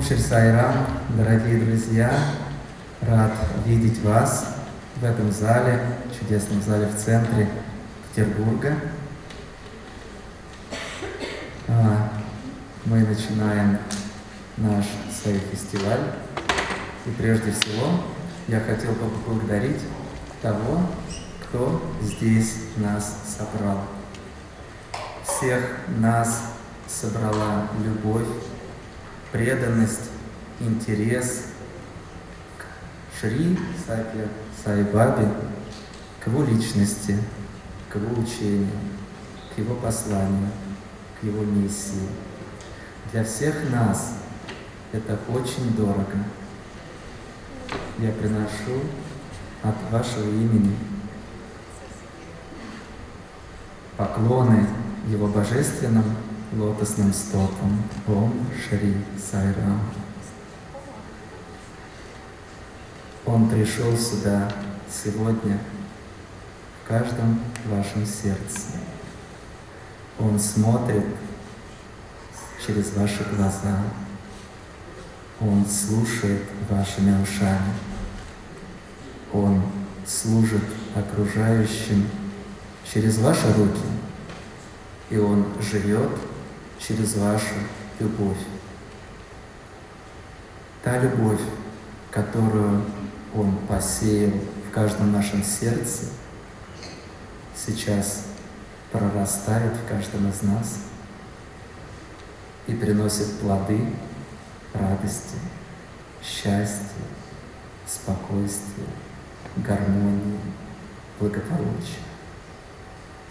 Шри Сайрам, дорогие друзья, рад видеть вас в этом зале, чудесном зале в центре Петербурга. Мы начинаем наш Саи-фестиваль, и прежде всего я хотел бы поблагодарить того, кто здесь нас собрал. Всех нас собрала любовь, преданность, интерес к Шри Сатья Саи Бабе, к его личности, к его учению, к его посланию, к его миссии. Для всех нас это очень дорого. Я приношу от вашего имени поклоны его божественным лотосным стопам. Ом Шри Сайрам. Он пришел сюда сегодня в каждом вашем сердце. Он смотрит через ваши глаза. Он слушает вашими ушами. Он служит окружающим через ваши руки. И Он живет через вашу любовь. Та любовь, которую Он посеял в каждом нашем сердце, сейчас прорастает в каждом из нас и приносит плоды радости, счастья, спокойствия, гармонии, благополучия.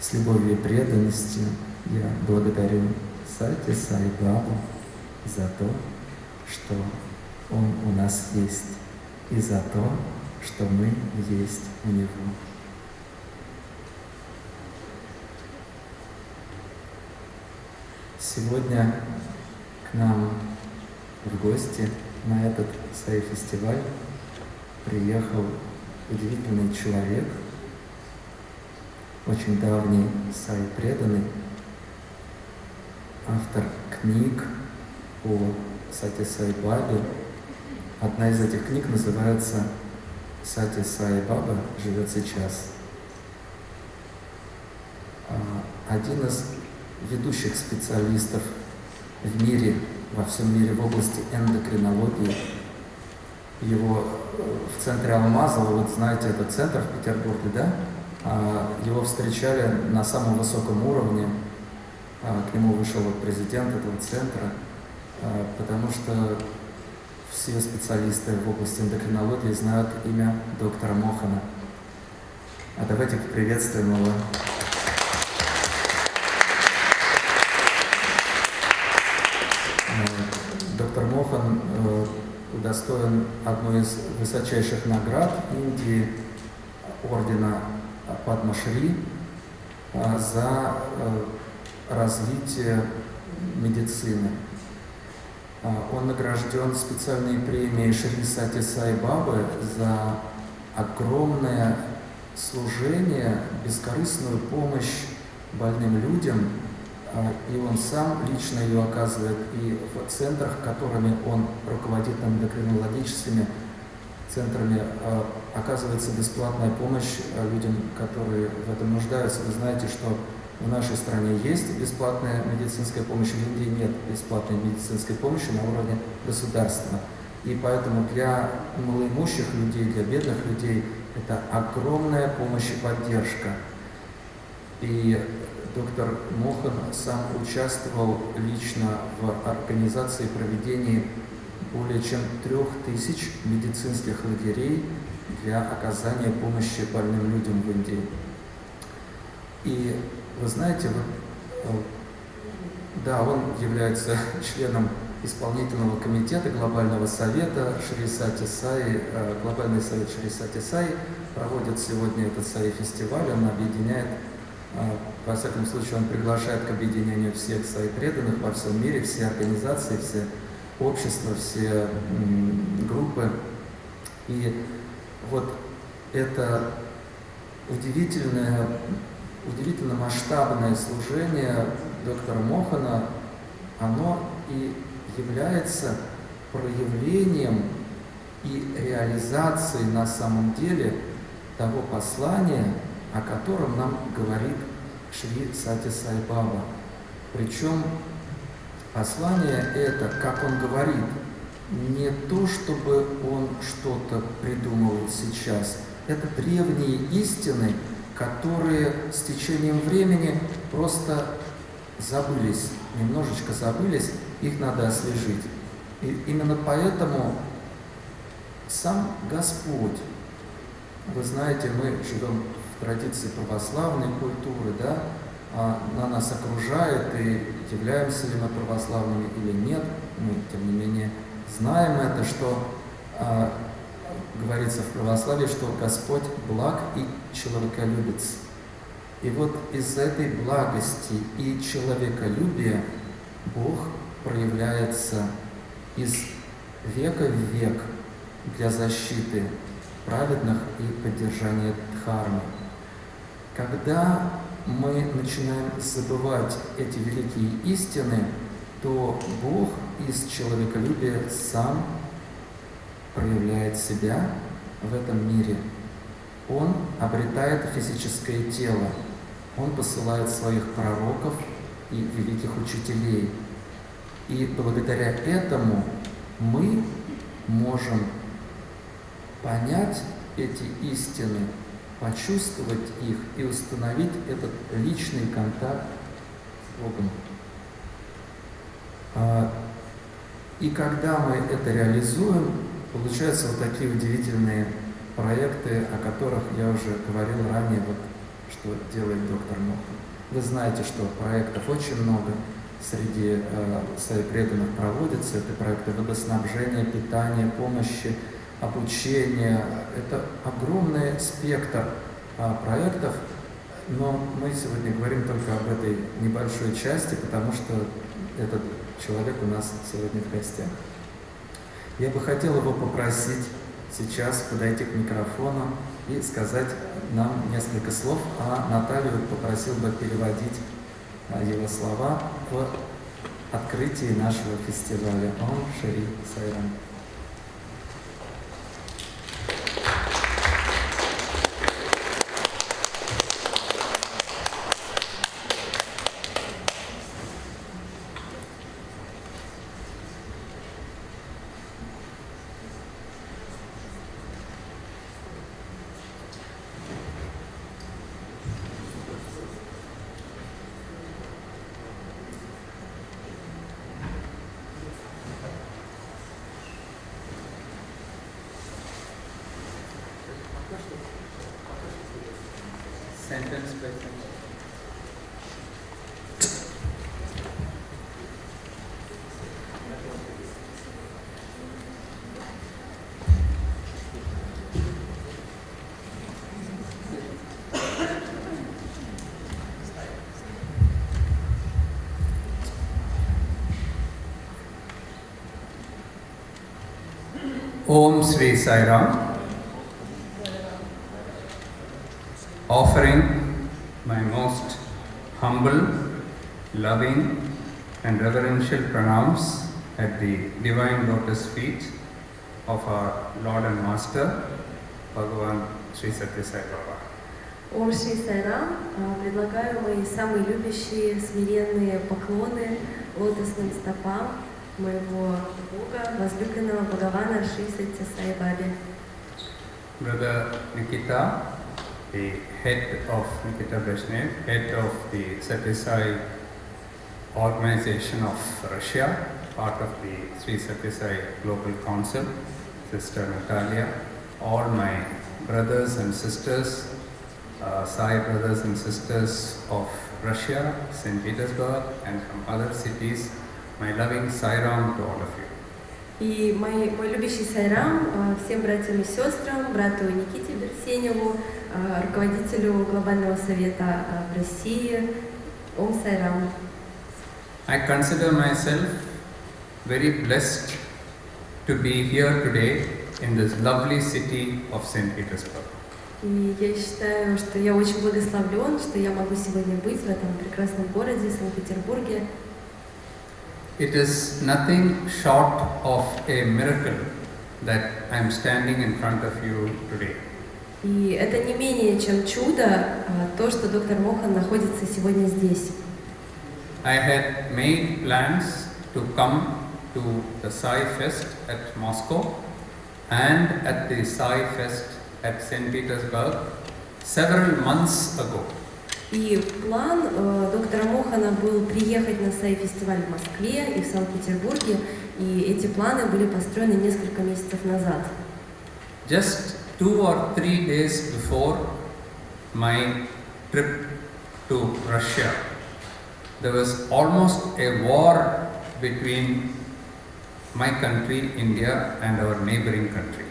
С любовью и преданностью я благодарю Сатья Саи Бабу за то, что Он у нас есть, и за то, что мы есть у Него. Сегодня к нам в гости на этот Саи-фестиваль приехал удивительный человек, очень давний Саи преданный, автор книг о Сатья Саи Бабе. Одна из этих книг называется «Сатья Саи Баба живет сейчас». Один из ведущих специалистов в мире, во всем мире в области эндокринологии. Его в центре Алмазова, вот знаете, этот центр в Петербурге, да? Его встречали на самом высоком уровне. К нему вышел вот президент этого центра, потому что все специалисты в области эндокринологии знают имя доктора Мохана. Давайте поприветствуем его. Доктор Мохан удостоен одной из высочайших наград Индии, ордена Падма-Шри, за развитие медицины. Он награжден специальной премией Шри Сатья Саи Бабы за огромное служение, бескорыстную помощь больным людям, и он сам лично ее оказывает и в центрах, которыми он руководит, эндокринологическими центрами, оказывается бесплатная помощь людям, которые в этом нуждаются. Вы знаете, что в нашей стране есть бесплатная медицинская помощь, в Индии нет бесплатной медицинской помощи на уровне государства. И поэтому для малоимущих людей, для бедных людей это огромная помощь и поддержка. И доктор Мохан сам участвовал лично в организации и проведении более чем 3000 медицинских лагерей для оказания помощи больным людям в Индии. И вы знаете, да, он является членом исполнительного комитета Глобального Совета Шри Сатья Саи. Глобальный Совет Шри Сатья Саи проводит сегодня этот Саи-фестиваль, он объединяет, во всяком случае, он приглашает к объединению всех Саи преданных во всем мире, все организации, все общества, все группы. И вот это удивительно масштабное служение доктора Мохана, оно и является проявлением и реализацией на самом деле того послания, о котором нам говорит Шри Сатья Саи Баба. Причем послание это, как он говорит, не то, чтобы он что-то придумывает сейчас. Это древние истины, которые с течением времени просто забылись, немножечко забылись, их надо освежить. И именно поэтому сам Господь, вы знаете, мы живем в традиции православной культуры, да, она нас окружает, и являемся ли мы православными или нет, мы, тем не менее, знаем это, что говорится в православии, что Господь благ и человеколюбец. И вот из этой благости и человеколюбия Бог проявляется из века в век для защиты праведных и поддержания дхармы. Когда мы начинаем забывать эти великие истины, то Бог из человеколюбия сам проявляет себя в этом мире. Он обретает физическое тело, Он посылает своих пророков и великих учителей. И благодаря этому мы можем понять эти истины, почувствовать их и установить этот личный контакт с Богом. И когда мы это реализуем, получаются вот такие удивительные проекты, о которых я уже говорил ранее, вот, что делает доктор Мохан. Вы знаете, что проектов очень много среди Саи преданных проводится. Это проекты водоснабжения, питания, помощи, обучения. Это огромный спектр проектов, но мы сегодня говорим только об этой небольшой части, потому что этот человек у нас сегодня в гостях. Я бы хотел его попросить сейчас подойти к микрофону и сказать нам несколько слов, а Наталью попросил бы переводить его слова в открытии нашего фестиваля. Ом Шри Сайрам. Sentence by sentence. Om Sri Sai Ram. Offering my most humble, loving and reverential pranams at the divine lotus feet of our Lord and Master, Bhagavan Sri Satya Sai Baba. Ом Шри Сай Рам, предлагаю мои самые любящие, смиренные поклоны лотосным стопам моего Бога, возлюбленного Бхагавана Шри Сатья Сай Бабе. Brother Nikita, the head of Nikita Brezhnev, head of the Satya Sai organization of Russia, part of the Sri Satya Sai Global Council, Sister Natalia, all my brothers and sisters, Sai brothers and sisters of Russia, St. Petersburg and from other cities, my loving Sai Ram to all of you. И мой любящий Сайрам всем братьям и сестрам, брату Никите Берсеневу, руководителю Глобального Совета в России, Ом Сайрам. I consider myself very blessed to be here today in this lovely city of St. Petersburg. И я считаю, что я очень благословлен, что я могу сегодня быть в этом прекрасном городе, Санкт-Петербурге. it is nothing short of a miracle that I am standing in front of you today. И это не менее чем чудо, то, что доктор Мохан находится сегодня здесь. I had made plans to come to the Sai Fest at Moscow and at the Sai Fest at St. Petersburg several months ago. И план доктора Мохана был приехать на Саи-фестиваль в Москве и в Санкт-Петербурге, и эти планы были построены несколько месяцев назад. Just 2 or 3 days before my trip to Russia, there was almost a war between my country, India, and our neighboring country.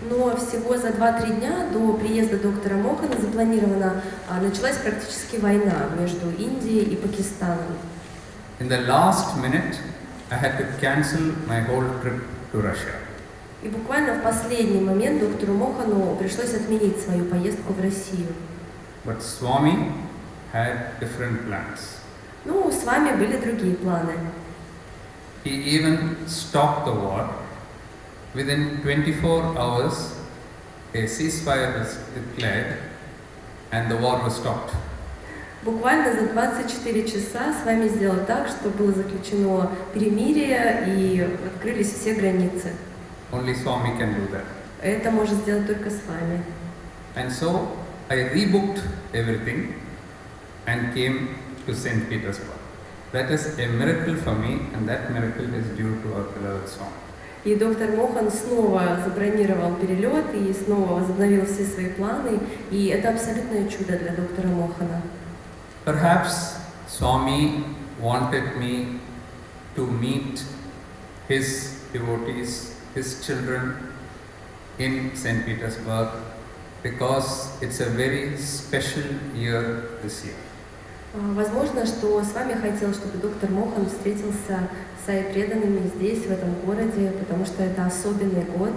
Но всего за 2-3 дня до приезда доктора Мохана началась практически война между Индией и Пакистаном. In the last minute, I had to cancel my whole trip to Russia. И буквально в последний момент доктору Мохану пришлось отменить свою поездку в Россию. But Swami had different plans. Ну, с вами были другие планы. He even stopped the war. Within 24 hours, a ceasefire was declared and the war was stopped. Буквально за 24 часа с вами сделал так, что было заключено перемирие и открылись все границы. Only Swami can do that. Это может сделать только с вами. And so I rebooked everything and came to St. Petersburg. That is a miracle for me, and that miracle is due to our beloved Swami. И доктор Мохан снова забронировал перелет и снова возобновил все свои планы, и это абсолютное чудо для доктора Мохана. Perhaps Swami wanted me to meet his devotees, his children in St. Petersburg because it's a very special year this year. Возможно, что с вами хотел, чтобы доктор Мохан встретился с Саи преданными здесь, в этом городе, потому что это особенный год.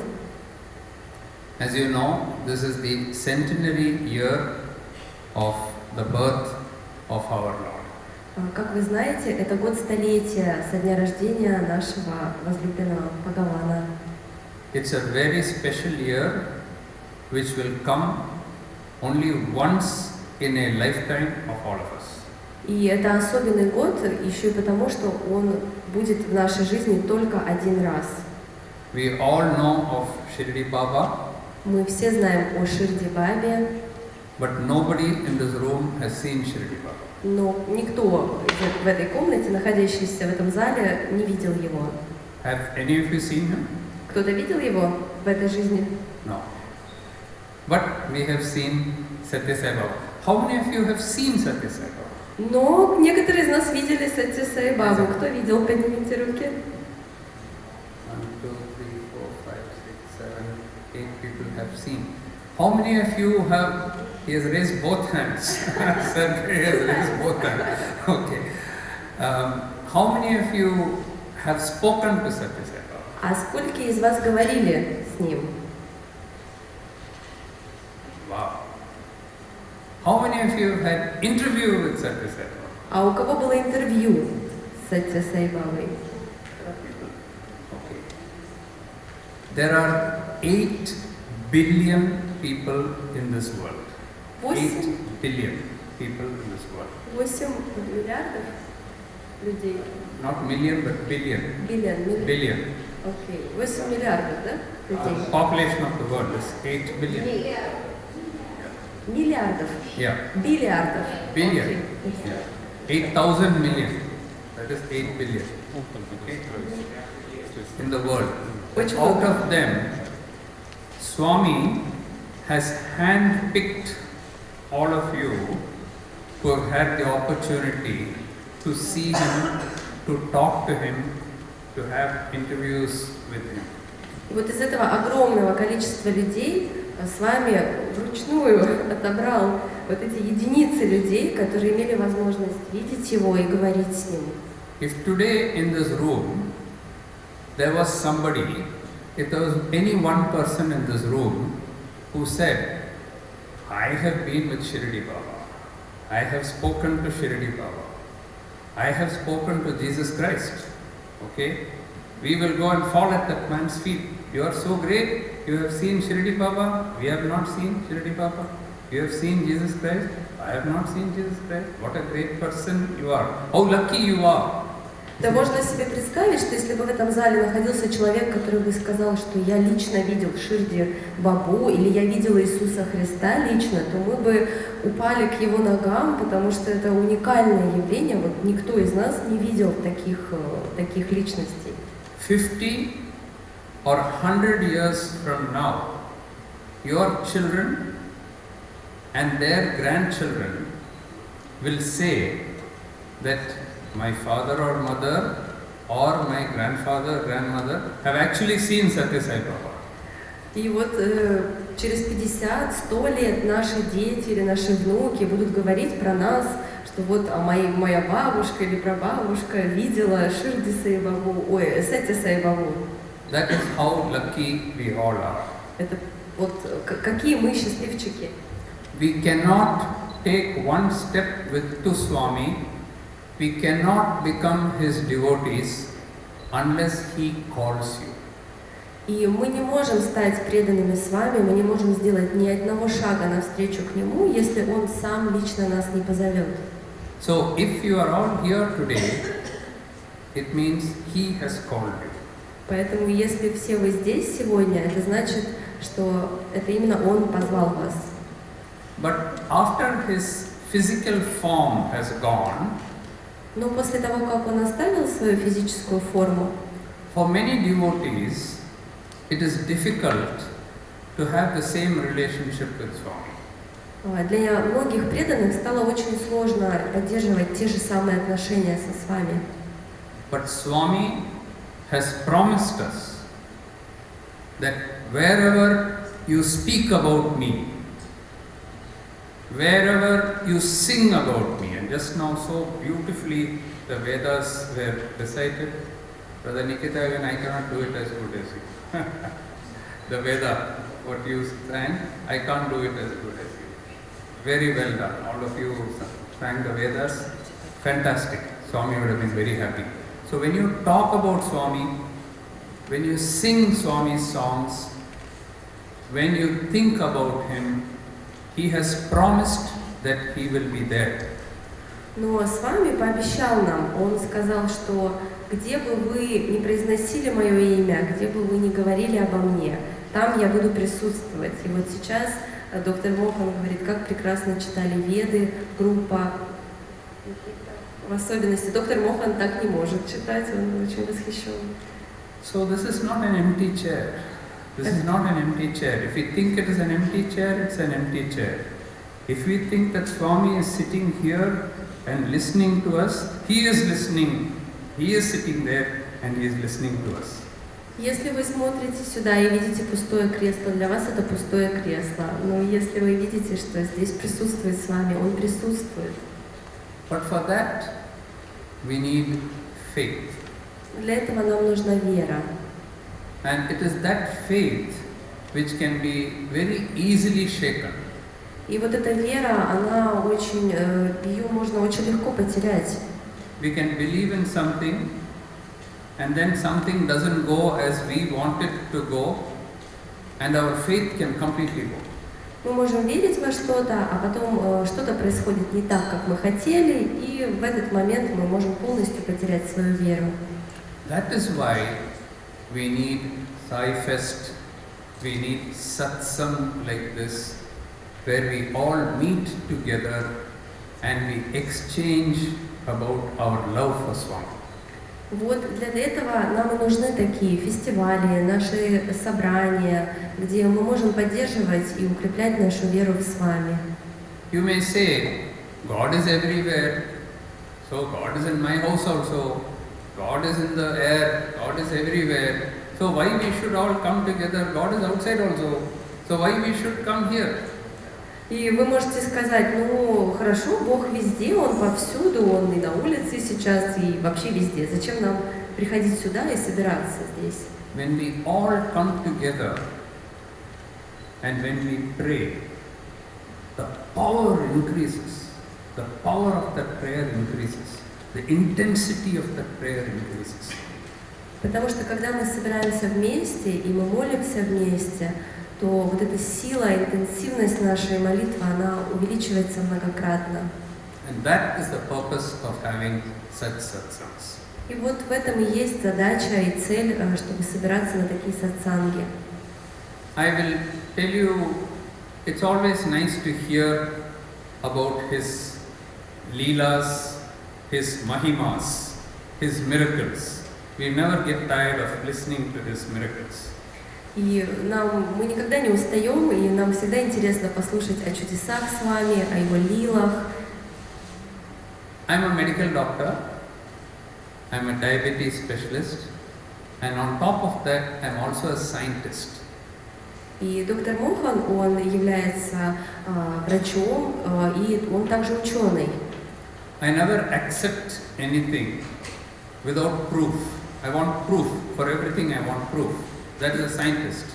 As you know, this is the centenary year of the birth of our Lord. Как вы знаете, это год столетия со дня рождения нашего возлюбленного Бхагавана. It's a very special year which will come only once in a lifetime of all of us. И это особенный год еще и потому, что он будет в нашей жизни только один раз. We all know of Shirdi Baba. Мы все знаем о Ширди Бабе, But nobody in this room has seen Shirdi Baba. но никто в этой комнате, находящийся в этом зале, не видел его. Have any of you seen him? Кто-то видел его в этой жизни? No. But we have seen Satya Sai Baba. How many of you have seen Satya Sai Baba? Но некоторые из нас видели Сатья Сай Бабу. Кто видел? Поднимите руки. 1, 2, 3, 4, 5, 6, 7, 8 people have seen. How many of you have? He has raised both hands. Sir, he has raised both hands. Okay. How many of you have spoken to Satya Sai Baba? А сколько из вас говорили с ним? Wow. How many of you have had interview with Satya Sai Baba? А у кого было интервью с Сатья Сай Бабой? Okay. There are 8 billion people in this world. 8 billion people in this world. 8 миллиардов людей. Not million, but billion. Billion. Окей. 8 миллиардов, да? Людей. Population of the world is 8 billion. Миллиардов. Yeah. Биллиардов. Billion. Окей. Yeah. 8,000 million. That is 8 billion. Okay. In the world. Очень Out много. of them, Swami has hand-picked all of you who have had the opportunity to see him, to talk to him, to have interviews with him. И вот из этого огромного количества людей с вами вручную отобрал вот эти единицы людей, которые имели возможность видеть его и говорить с ним. If today in this room there was somebody, if there was any one person in this room who said, I have been with Shirdi Baba, I have spoken to Shirdi Baba, I have spoken to Jesus Christ, Okay? We will go and fall at that man's feet. You are so great. You have seen Shirdi Baba. We have not seen Shirdi Baba. You have seen Jesus Christ. I have not seen Jesus Christ. What a great person you are. How lucky you are. Да можно себе представить, что если бы в этом зале находился человек, который бы сказал, что я лично видел Ширди Бабу или я видела Иисуса Христа лично, то мы бы упали к его ногам, потому что это уникальное явление. Вот никто из нас не видел таких личностей. 50 or 100 years from now, your children and their grandchildren will say that my father or mother or my grandfather, grandmother have actually seen Satya Sai Baba. И вот через 50-100 лет наши дети или наши внуки будут говорить про нас, что вот моя бабушка или прабабушка видела Ширди Саи Бабу, Сатья Сай Бабу. That is how lucky we all are. Это вот какие мы счастливчики. We cannot take one step with to Swami. We cannot become his devotees unless he calls you. И мы не можем стать преданными с вами, мы не можем сделать ни одного шага навстречу к нему, если он сам лично нас не позовет. So if you are all here today, it means he has called you. Поэтому если все вы здесь сегодня, это значит, что это именно он позвал вас. But after his physical form has gone, Но после того, как он оставил свою физическую форму, for many devotees, it is difficult to have the same relationship with Swami. для многих преданных стало очень сложно поддерживать те же самые отношения с вами. But Swami has promised us that wherever you speak about me, wherever you sing about me, and just now so beautifully the Vedas were recited, Brother Nikita, even I cannot do it as good as you. The Veda, what you sang, I can't do it as good as you. Very well done. All of you sang the Vedas, fantastic. Swami would have been very happy. So when you talk about Swami, when you sing Swami's songs, when you think about him, he has promised that he will be there. Но с вами пообещал нам, он сказал, что где бы вы ни произносили мое имя, где бы вы ни говорили обо мне, там я буду присутствовать. И вот сейчас доктор Мохан говорит, как прекрасно читали Веды, группа. В особенности доктор Мохан так не может читать, он очень восхищен. So this is not an empty chair. This is not an empty chair. If we think it is an empty chair, it's an empty chair. If we think that Swami is sitting here and listening to us, he is listening. He is sitting there and he is listening to us. Если вы смотрите сюда и видите пустое кресло, для вас это пустое кресло. Но если вы видите, что здесь присутствует с вами, он присутствует. But for that, we need faith. Для этого нам нужна вера. And it is that faith which can be very easily shaken. И вот эта вера, она очень, ее можно очень легко потерять. We can believe in something, and then something doesn't go as we want it to go, and our faith can completely go. Мы можем верить во что-то, а потом что-то происходит не так, как мы хотели, и в этот момент мы можем полностью потерять свою веру. That is why we need Sai Fest, we need satsang like this, where we all meet together and we exchange about our love for Swami. Вот для этого нам и нужны такие фестивали, наши собрания, где мы можем поддерживать и укреплять нашу веру в Свами. You may say, God is everywhere, so God is in my house also, God is in the air, God is everywhere, so why we should all come together? God is outside also, so why we should come here? И вы можете сказать, ну хорошо, Бог везде, Он повсюду, Он и на улице сейчас, и вообще везде. Зачем нам приходить сюда и собираться здесь? When we all come together and when we pray, the power increases, the power of that prayer increases, the intensity of that prayer increases. Потому что когда мы собираемся вместе и мы молимся вместе, то вот эта сила, интенсивность нашей молитвы, она увеличивается многократно. And that is the purpose of having such satsangs. И вот в этом и есть задача и цель, чтобы собираться на такие сатсанги. I will tell you, it's always nice to hear about his leelas, his mahimas, his miracles. We never get tired of listening to his miracles. И мы никогда не устаем, и нам всегда интересно послушать о чудесах с вами, о его лилах. I'm a medical doctor, I'm a diabetes specialist, and on top of that, I'm also a scientist. И доктор Мохан, он является врачом, и он также ученый. I never accept anything without proof. I want proof. For everything I want proof. That is a scientist.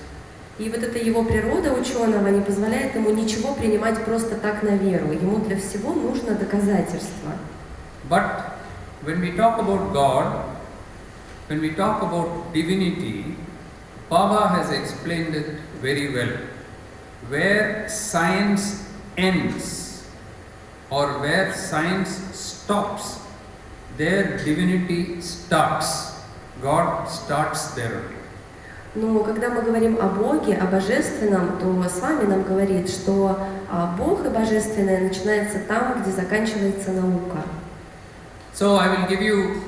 И вот эта его природа ученого не позволяет ему ничего принимать просто так на веру. Ему для всего нужно доказательство. But when we talk about God, when we talk about divinity, Baba has explained it very well. Where science ends or where science stops, there divinity starts. God starts there only. Но когда мы говорим о Боге, о Божественном, то с вами нам говорит, что Бог и Божественное начинается там, где заканчивается наука. So I will give you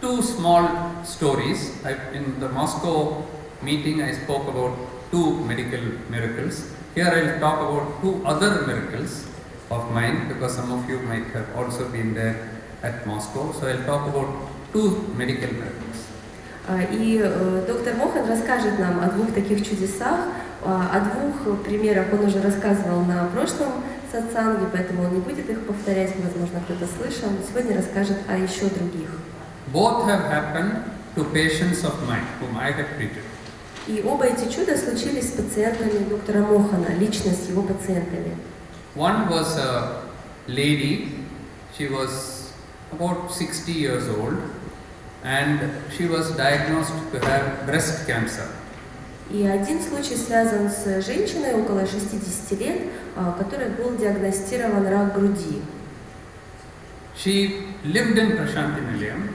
two small stories. In the Moscow meeting I spoke about two medical miracles. Here I will talk about two other miracles of mine, because some of you might have also been there at Moscow. So I will talk about two medical miracles. И доктор Мохан расскажет нам о двух таких чудесах, о двух примерах он уже рассказывал на прошлом сатсанге, поэтому он не будет их повторять, возможно, кто-то слышал, но сегодня расскажет о еще других. Both have happened to patients of mine, whom I have treated. И оба эти чуда случились с пациентами доктора Мохана, лично с его пациентами. One was a lady, she was about 60 years old, and she was diagnosed to have breast cancer. И один случай связан с женщиной около 60 лет, которой был диагностирован рак груди. She lived in Prashanti Nilayam,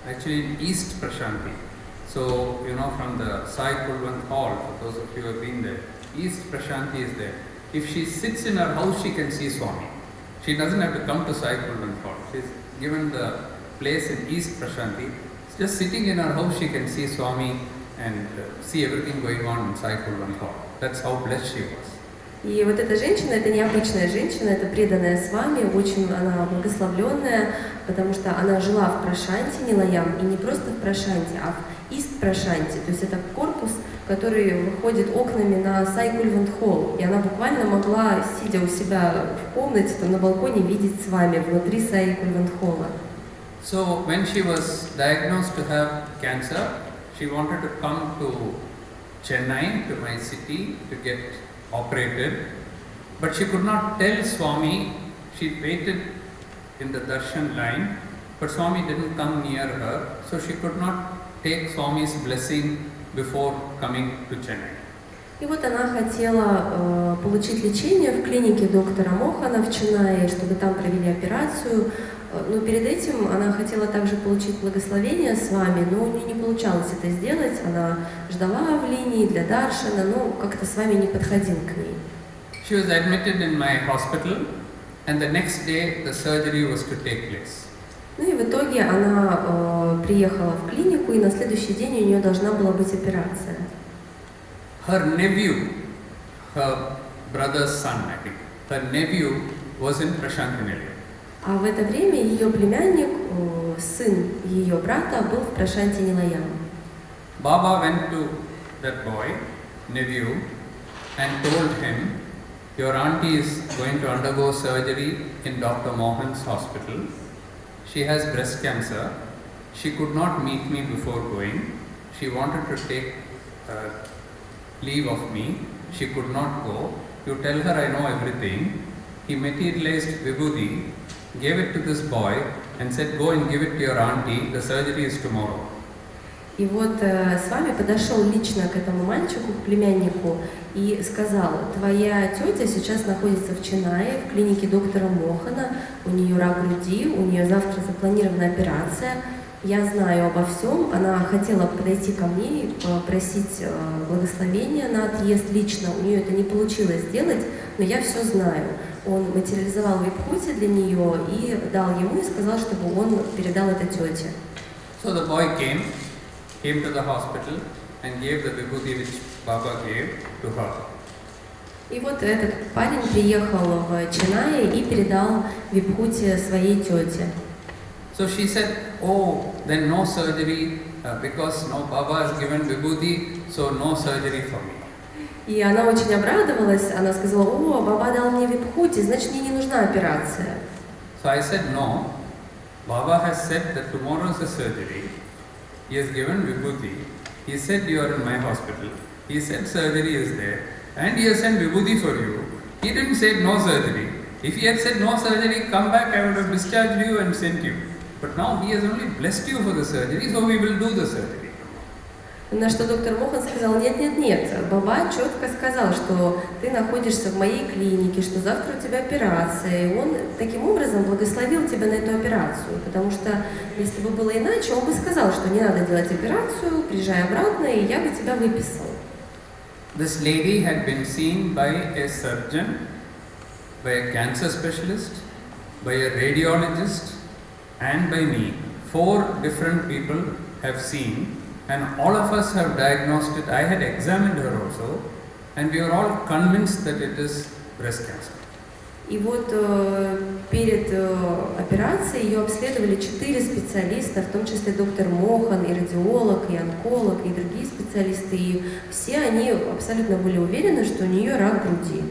actually in East Prashanti. So, you know, from the Sai Hall, for those of you who have been there, East Prashanti is there. If she sits in her house, she can see Swami. She doesn't have to come to Sai Hall. She's given the place in East Prashanti. Just sitting in her house, she can see Swami and see everything going on in Sai Hall. That's how blessed she was. И вот эта женщина, это необычная женщина, это преданная с вами, очень она благословленная, потому что она жила в Прошанти Нилаям, и не просто в Прошанти, а в Ист Прошанти, то есть это корпус, который выходит окнами на Сай Холл, и она буквально могла, сидя у себя в комнате, там, на балконе, видеть с вами внутри Сай Холла. So when she was diagnosed to have cancer, she wanted to come to Chennai, to my city, to get operated, but she could not tell Swami. She waited in the darshan line, but Swami didn't come near her, so she could not take Swami's blessing before coming to Chennai. И вот она хотела получить лечение в клинике доктора Мохана в Ченнае, чтобы там провели операцию, но перед этим она хотела также получить благословение с вами, но у нее не получалось это сделать, она ждала в линии для даршана, но как-то с вами не подходил к ней. She was admitted in my hospital, and the next day the surgery was to take place. Ну и в итоге она приехала в клинику, и на следующий день у нее должна была быть операция. Her nephew, her brother's son, I think, her nephew was in Prashanti Nilayam. А в это время ее племянник, сын ее брата, был в Прошанти Нилаям. Baba went to that boy, nephew, and told him, your auntie is going to undergo surgery in Dr. Mohan's hospital. She has breast cancer. She could not meet me before going. She wanted to take leave of me. She could not go. You tell her I know everything. He materialized vibhuti, gave it to this boy and said, go and give it to your auntie, the surgery is tomorrow. И вот с вами подошел лично к этому мальчику, к племяннику, и сказал: твоя тетя сейчас находится в Ченае, в клинике доктора Мохана, у нее рак груди, у нее завтра запланирована операция, я знаю обо всем, она хотела подойти ко мне и попросить благословения на отъезд лично, у нее это не получилось сделать, но я все знаю. Он материализовал випхути для нее и дал ему, и сказал, чтобы он передал это тете. So the boy came to the hospital and gave the vibhuti which Baba gave to her. И вот этот парень приехал в Ченае и передал випхути своей тете. So she said, oh, then no surgery, because no Baba has given vibhuti, so no surgery for me. И она очень обрадовалась, она сказала: о, Баба дал мне випхути, значит, мне не нужна операция. So I said, no, Baba has said that tomorrow is a surgery. He has given vibhuti. He said you are in my hospital. He said surgery is there. And he has sent vibhuti for you. He didn't say no surgery. If he had said no surgery, come back, I would have discharged you and sent you. But now he has only blessed you for the surgery, so we will do the surgery. На что доктор Мохан сказал: нет, Баба четко сказал, что ты находишься в моей клинике, что завтра у тебя операция, и он таким образом благословил тебя на эту операцию, потому что если бы было иначе, он бы сказал, что не надо делать операцию, приезжай обратно, и я бы тебя выписал. This lady had been seen by a surgeon, by a cancer specialist, by a radiologist, and by me. 4 different people have seen. And all of us have diagnosed it. I had examined her also, and we were all convinced that it is breast cancer. И вот перед операцией ее обследовали 4 специалиста, в том числе доктор Мохан, и радиолог, и онколог, и другие специалисты. И все они абсолютно были уверены, что у нее рак груди.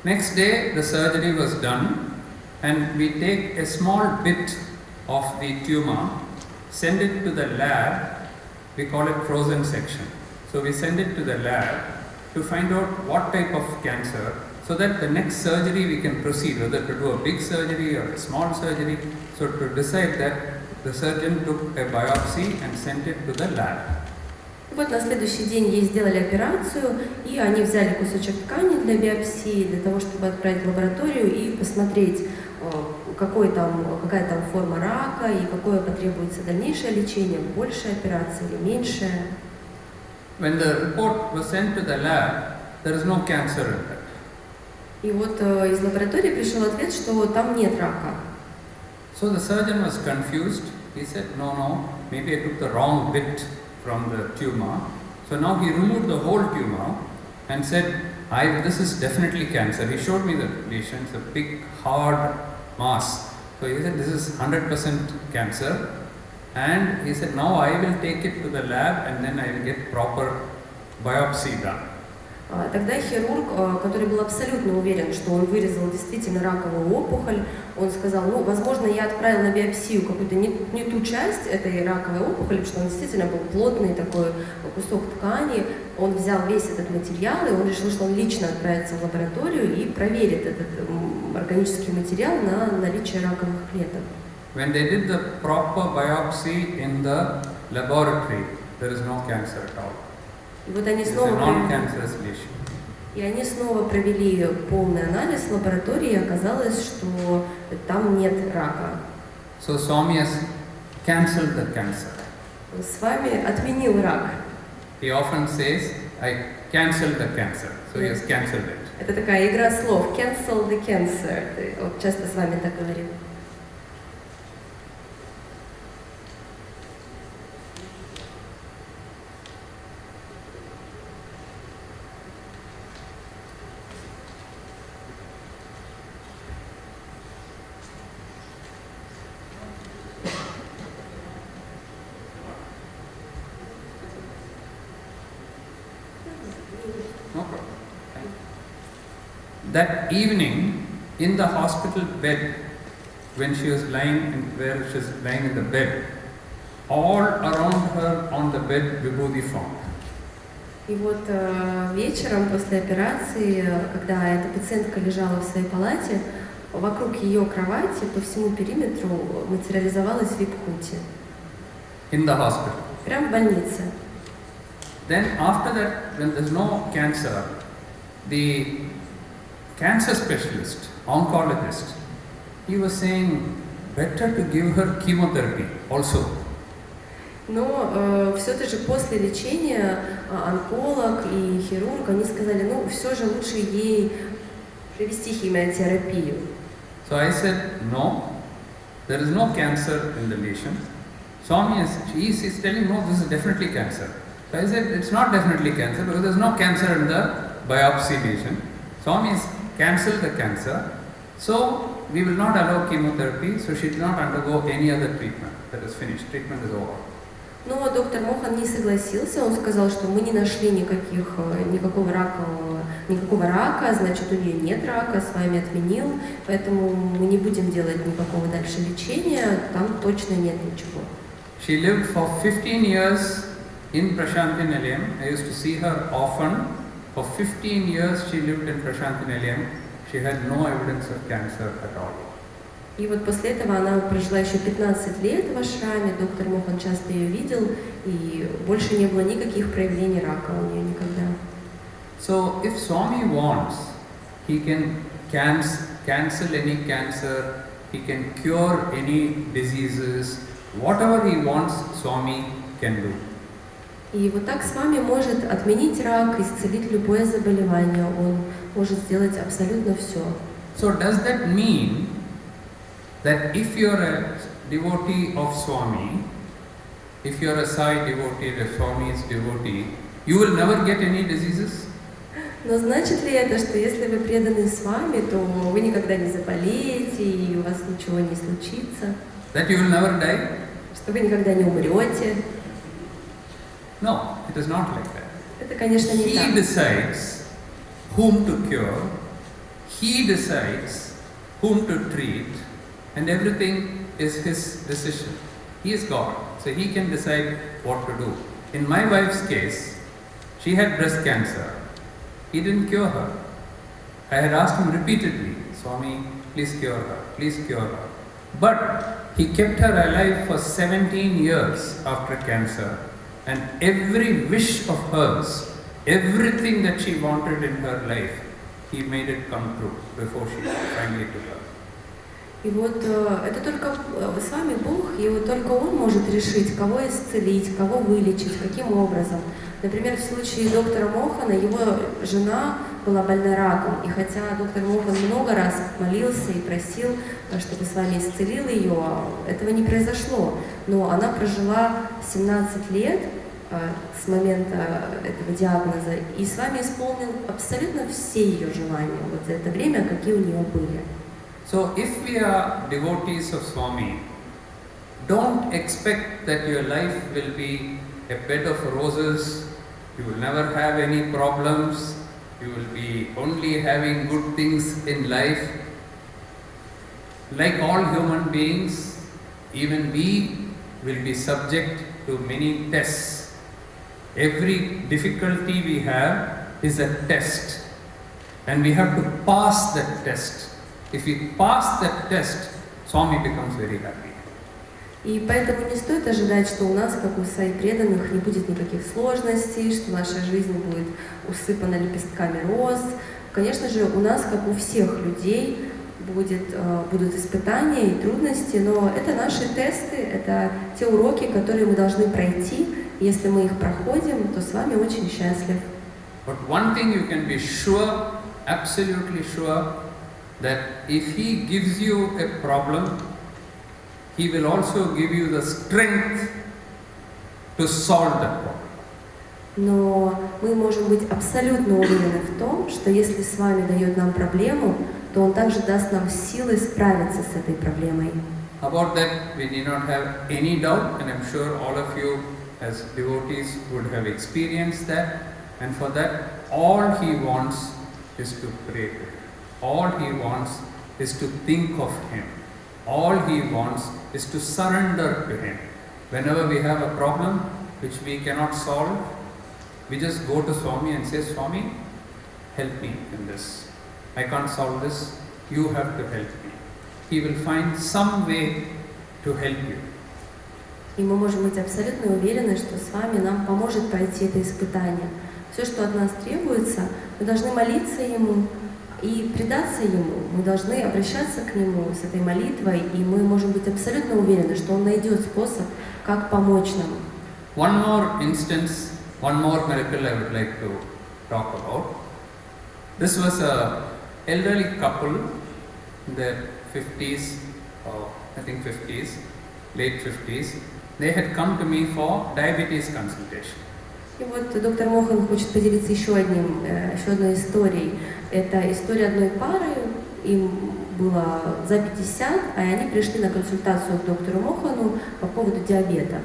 Next day, the surgery was done, and we take a small bit of the tumor, send it to the lab. We call it frozen section. So we send it to the lab to find out what type of cancer, so that the next surgery we can proceed, whether to do a big surgery or a small surgery. So to decide that, the surgeon took a biopsy and sent it to the lab. Вот на следующий день ей сделали операцию, и они взяли кусочек ткани для биопсии, для того, чтобы отправить в лабораторию и посмотреть, какая там форма рака и какое потребуется дальнейшее лечение, большая операция или меньшая. When the report was sent to the lab, there is no cancer in that. И вот из лаборатории пришел ответ, что там нет рака. So the surgeon was confused. He said, no, maybe I took the wrong bit from the tumor. So now he removed the whole tumor and said, this is definitely cancer. He showed me the lesions, a big hard mass. So he said, this is 100% cancer. And he said, now I will take it to the lab and then I will get proper biopsy done. Тогда хирург, который был абсолютно уверен, что он вырезал действительно раковую опухоль, он сказал: возможно, я отправил на биопсию какую-то не ту часть этой раковой опухоли, потому что он действительно был плотный такой кусок ткани. Он взял весь этот материал, и он решил, что он лично отправится в лабораторию и проверит этот органический материал на наличие раковых клеток. When they did the proper biopsy in the laboratory, there is no cancer at all. И вот они снова провели полный анализ в лаборатории, и оказалось, что там нет рака. So Swami has cancelled the cancer. С вами отменил рак. He often says, I cancelled the cancer. So he has cancelled it. Это такая игра слов. Cancel the cancer. Вот часто с вами так говорим. No problem. That evening, in the hospital bed, when she was lying in the bed, all around her on the bed, vibhuti formed. И вот вечером после операции, когда эта пациентка лежала в своей палате, вокруг ее кровати по всему периметру материализовалась випхути. In the hospital. прямо в больнице. Then after that, when there's no cancer, the cancer specialist, oncologist, he was saying better to give her chemotherapy also. Но все-таки же после лечения онколог и хирург, они сказали, ну все же лучше ей провести химиотерапию. So I said, no, there is no cancer in the lesion. Swami is telling, no, this is definitely cancer. So I said, it's not definitely cancer because there is no cancer in the biopsy lesion. Swami has cancelled the cancer. So we will not allow chemotherapy, so she did not undergo any other treatment. That is finished, treatment is over. Но доктор Мохан не согласился, он сказал, что мы не нашли никакого рака, значит у нее нет рака, с вами отменил, поэтому мы не будем делать никакого дальше лечения, там точно нет ничего. She lived for 15 years in Prashanthi Nilayam. I used to see her often. For 15 years she lived in Prashanthi Nilayam. She had no evidence of cancer at all. И вот после этого она прожила еще 15 лет в ашраме, доктор Мохан часто ее видел, и больше не было никаких проявлений рака у нее никогда. So if Swami wants, he can cancel any cancer, he can cure any diseases, whatever he wants, Swami can do. И вот так с вами может отменить рак, исцелить любое заболевание, он может сделать абсолютно все. So does that mean that if you are a devotee of Swami, if you are a Sai devotee, a Swami's devotee, you will never get any diseases? Но значит ли это, что если вы преданы с вами, то вы никогда не заболеете и у вас ничего не случится? That you will never die? Что вы никогда не умрете? No, it is not like that. Это, конечно, не He так. decides whom to cure, he decides whom to treat, and everything is his decision. He is God, so he can decide what to do. In my wife's case, she had breast cancer. He didn't cure her. I had asked him repeatedly, Swami, please cure her, please cure her. But he kept her alive for 17 years after cancer, and every wish of hers, everything that she wanted in her life, he made it come true before she finally took her. И вот это только с вами Бог, и вот только Он может решить, кого исцелить, кого вылечить, каким образом. Например, в случае доктора Мохана, его жена была больна раком, и хотя доктор Мохан много раз молился и просил, чтобы с вами исцелил ее, этого не произошло. Но она прожила 17 лет с момента этого диагноза, и с вами исполнил абсолютно все ее желания вот за это время, какие у нее были. So if we are devotees of Swami, don't expect that your life will be a bed of roses, you will never have any problems, you will be only having good things in life. Like all human beings, even we will be subject to many tests. Every difficulty we have is a test, and we have to pass that test. If we pass that test, Swami becomes very happy. И поэтому не стоит ожидать, что у нас, как у Саи преданных, не будет никаких сложностей, что наша жизнь будет усыпана лепестками роз. Конечно же, у нас, как у всех людей, будут испытания и трудности, но это наши тесты, это те уроки, которые мы должны пройти. Если мы их проходим, то с вами очень счастлив. But one thing you can be sure, absolutely sure, that if he gives you a problem, he will also give you the strength to solve that problem. Но мы можем быть абсолютно уверены в том, что если с вами дает нам проблему, то Он также даст нам силы справиться с этой проблемой. About that, we need not have any doubt, and I'm sure all of you as devotees would have experienced that. And for that, all he wants is to pray to him. All he wants is to think of him. All he wants is to surrender to him. Whenever we have a problem which we cannot solve, we just go to Swami and say, Swami, help me in this. I can't solve this. You have to help me. He will find some way to help you. И мы можем быть абсолютно уверены, что с вами нам поможет пройти это испытание. Все, что от нас требуется, мы должны молиться Ему и предаться Ему. Мы должны обращаться к Нему с этой молитвой, и мы можем быть абсолютно уверены, что Он найдет способ, как помочь нам. One more instance, one more miracle I would like to talk about. This was a elderly couple in their 50s, or I think 50s, late 50s. They had come to me for diabetes consultation. И вот доктор Мохан хочет поделиться еще одной историей. Это история одной пары, им было за 50, а они пришли на консультацию к доктору Мохану по поводу диабета.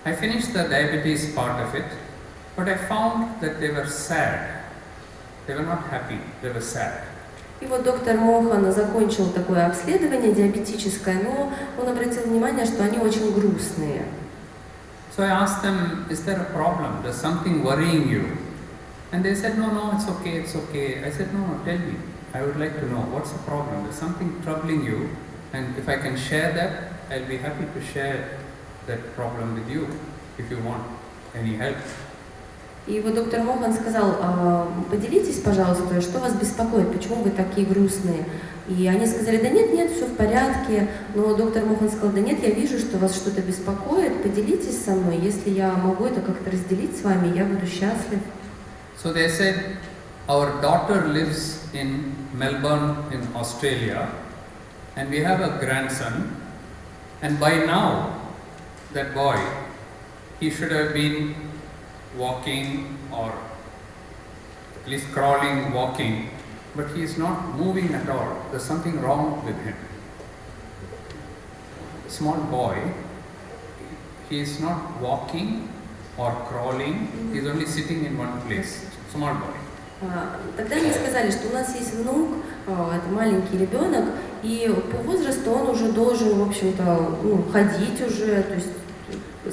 I finished the diabetes part of it, but I found that they were sad. They were not happy, they were sad. И вот доктор Мохан закончил такое обследование диабетическое, но он обратил внимание, что они очень грустные. So I asked them, is there a problem? There's something worrying you? And they said, no, it's okay, it's okay. I said, no, tell me. I would like to know, what's the problem? There's something troubling you, and if I can share that, I'll be happy to share that problem with you, if you want any help. И вот доктор Мохан сказал, поделитесь, пожалуйста, что вас беспокоит, почему вы такие грустные. И они сказали, да нет, все в порядке. Но доктор Мохан сказал, да нет, я вижу, что вас что-то беспокоит, поделитесь со мной. Если я могу это как-то разделить с вами, я буду счастлив. So they said, our daughter lives in Melbourne in Australia, and we have a grandson, and by now, that boy, he should have been walking or at least crawling, walking, but he is not moving at all. There's something wrong with him. Small boy, he is not walking or crawling, he is only sitting in one place. Small boy. Тогда они сказали, что у нас есть внук, это маленький ребенок, и по возрасту он уже должен, в общем-то, ходить уже, то есть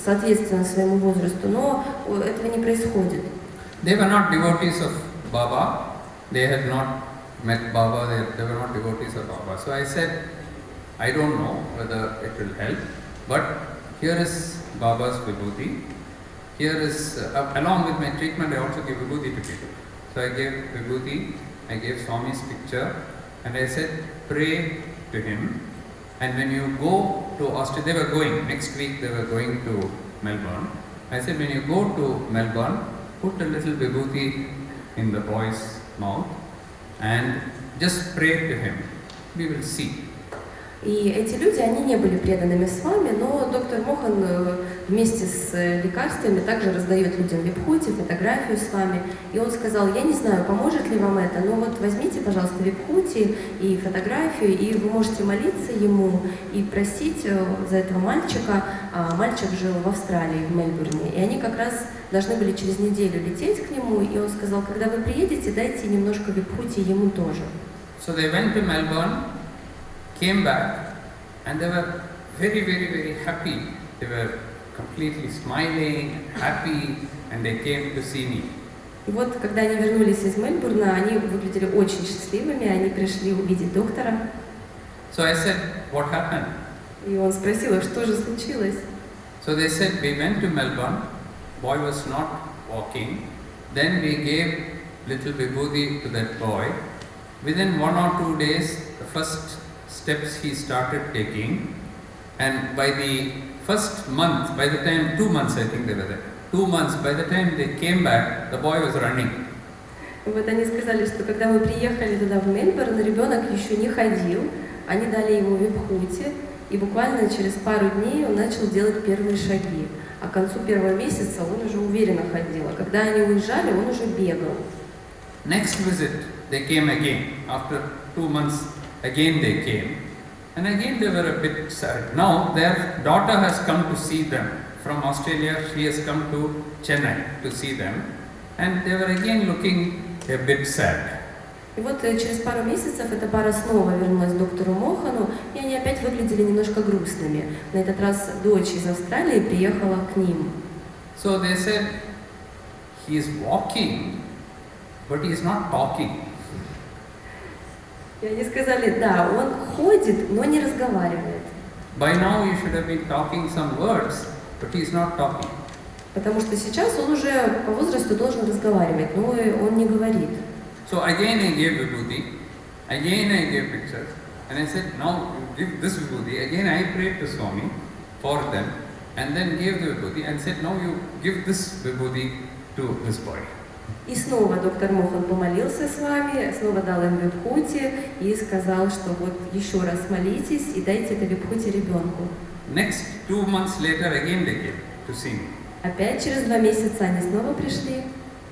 соответственно своему возрасту, но этого не происходит. They were not devotees of Baba. They had not met Baba. They were not devotees of Baba. So I said, I don't know whether it will help, but here is Baba's vibhuti. Here is, along with my treatment, I also give vibhuti to people. So I gave vibhuti, I gave Swami's picture, and I said, pray to him. And when you go to Australia, they were going, next week they were going to Melbourne. I said, when you go to Melbourne, put a little vibhuti in the boy's mouth and just pray to him. We will see. И эти люди, они не были преданными с вами, но доктор Мохан вместе с лекарствами также раздает людям випхути, фотографию с вами. И он сказал, я не знаю, поможет ли вам это, но вот возьмите, пожалуйста, випхути и фотографию, и вы можете молиться ему и просить за этого мальчика. А мальчик жил в Австралии, в Мельбурне, и они как раз должны были через неделю лететь к нему, и он сказал, когда вы приедете, дайте немножко випхути ему тоже. So they went to Melbourne, came back, and they were very, very, very happy. They were completely smiling, happy, and they came to see me. И вот, когда они вернулись из Мельбурна, они выглядели очень счастливыми, они пришли увидеть доктора. So I said, what happened? И он спросил, что же случилось? So they said, we went to Melbourne, boy was not walking, then we gave little vibhuti to that boy. Within 1 or 2 days, the first steps he started taking, and by the first month, by the time 2 months I think they were there, 2 months, by the time they came back, the boy was running. Вот они сказали, что когда мы приехали туда в Мельбурн, ребенок еще не ходил, они дали ему випхути, и буквально через пару дней он начал делать первые шаги. А к концу первого месяца он уже уверенно ходил, а когда они уезжали, он уже бегал. Next visit, they came again. After 2 months, again they came. And again they were a bit sad. Now their daughter has come to see them. From Australia, she has come to Chennai to see them. And they were again looking a bit sad. И вот через пару месяцев эта пара снова вернулась к доктору Мохану, и они опять выглядели немножко грустными. На этот раз дочь из Австралии приехала к ним. So they said, he is walking, but he is not talking. И они сказали, да, он ходит, но не разговаривает. By now you should have been talking some words, but he is not talking. Потому что сейчас он уже по возрасту должен разговаривать, но он не говорит. So again I gave vibhuti, again I gave pictures, and I said, now give this vibhuti. Again I prayed to Swami for them, and then gave the vibhuti and said, now you give this vibhuti to this boy. И снова доктор Мохан помолился с вами, снова дал им вибхути и сказал, что вот еще раз молитесь и дайте это вибхути ребенку. Next 2 months later again they came to see me. Опять через 2 месяца они снова пришли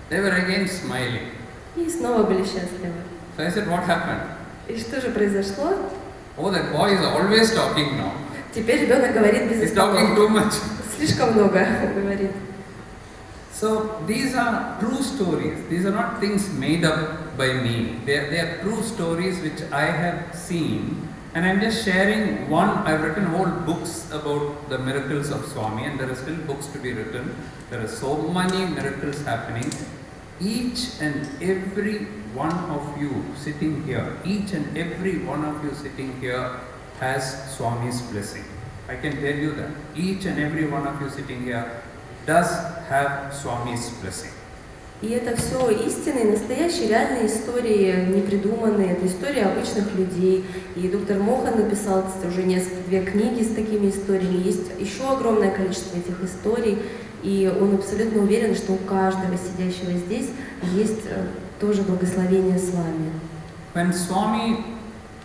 They were again smiling. и снова были счастливы. So I said, what happened? И что же произошло? Oh, that boy is always talking now. Теперь ребенок говорит без He's talking остановки. too much. Слишком много говорит. So these are true stories. These are not things made up by me. They are true stories which I have seen, and I'm just sharing one. I've written whole books about the miracles of Swami, and there are still books to be written. There are so many miracles happening. Each and every one of you sitting here, each and every one of you sitting here has Swami's blessing. I can tell you that. Each and every one of you sitting here does have Swami's blessing. И это все истинные, настоящие, реальные истории, не придуманные. Это истории обычных людей. И доктор Мохан написал уже 2 книги с такими историями. Есть еще огромное количество этих историй. И он абсолютно уверен, что у каждого сидящего здесь есть тоже благословение с вами. When Swami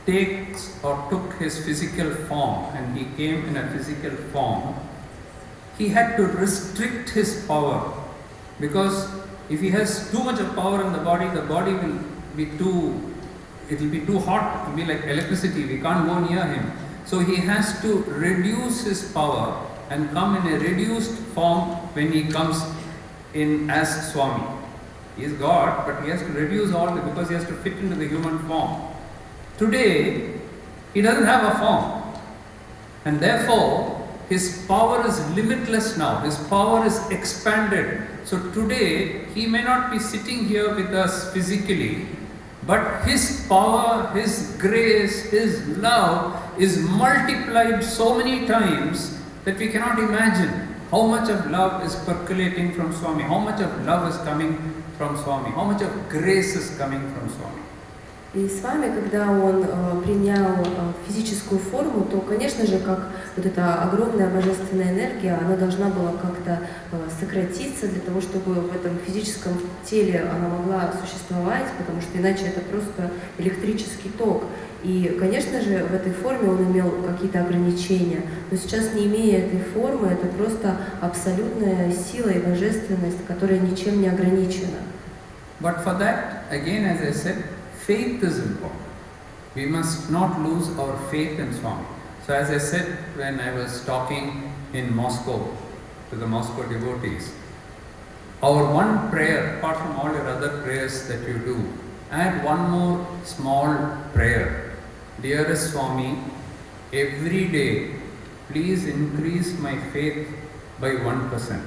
takes or took his physical form, and he came in a physical form, he had to restrict his power, because if he has too much of power in the body will be too hot, it will be like electricity, we can't go near him. So he has to reduce his power and come in a reduced form when he comes in as Swami. He is God, but he has to reduce all the, because he has to fit into the human form. Today, he doesn't have a form, and therefore his power is limitless now. His power is expanded. So today, he may not be sitting here with us physically, but his power, his grace, his love is multiplied so many times that we cannot imagine how much of love is percolating from Swami, how much of love is coming from Swami, how much of grace is coming from Swami. И с вами, когда он принял физическую форму, то, конечно же, как вот эта огромная божественная энергия, она должна была как-то сократиться для того, чтобы в этом физическом теле она могла существовать, потому что иначе это просто электрический ток. И, конечно же, в этой форме он имел какие-то ограничения. Но сейчас, не имея этой формы, это просто абсолютная сила и божественность, которая ничем не ограничена. But for that, again, as I said, faith is important. We must not lose our faith in Swami. So as I said when I was talking in Moscow to the Moscow devotees, our one prayer, apart from all your other prayers that you do, add one more small prayer. Dearest Swami, every day, please increase my faith by 1%.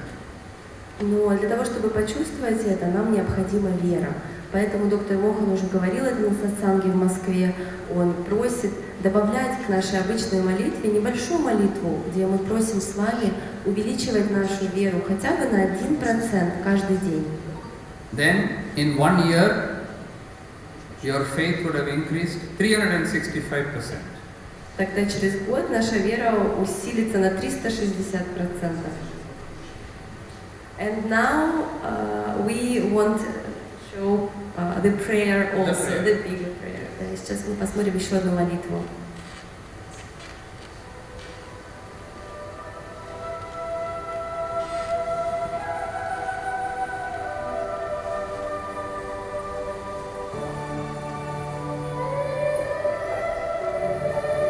Но для того, чтобы почувствовать это, нам необходима вера. Поэтому доктор Мохан уже говорил это на сатсанге в Москве. Он просит добавлять к нашей обычной молитве небольшую молитву, где мы просим с вами увеличивать нашу веру хотя бы на 1% каждый день. Then, in 1 year, your faith would have increased 365%. Тогда через год наша вера усилится на 360%. And now we want to show the prayer also, the bigger prayer. Сейчас мы посмотрим еще одну молитву.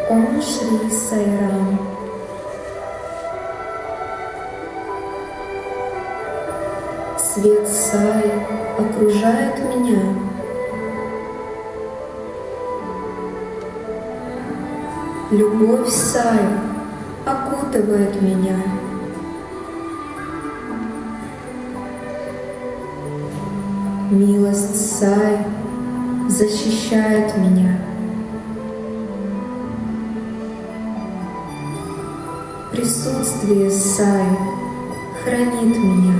Ом Шри Сайрам. Свет Саи окружает меня. Любовь Саи окутывает меня. Милость Саи защищает меня. Присутствие Саи хранит меня.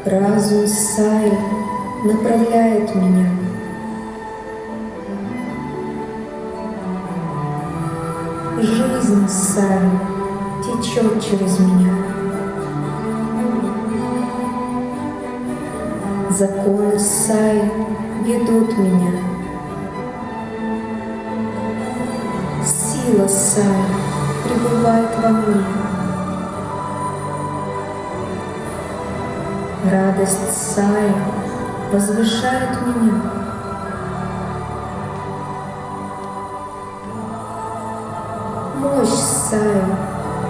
Разум Саи направляет меня. Жизнь Саи течет через меня. Законы Саи ведут меня. Сила Саи пребывает во мне. Радость Саи возвышает меня. Мощь Саи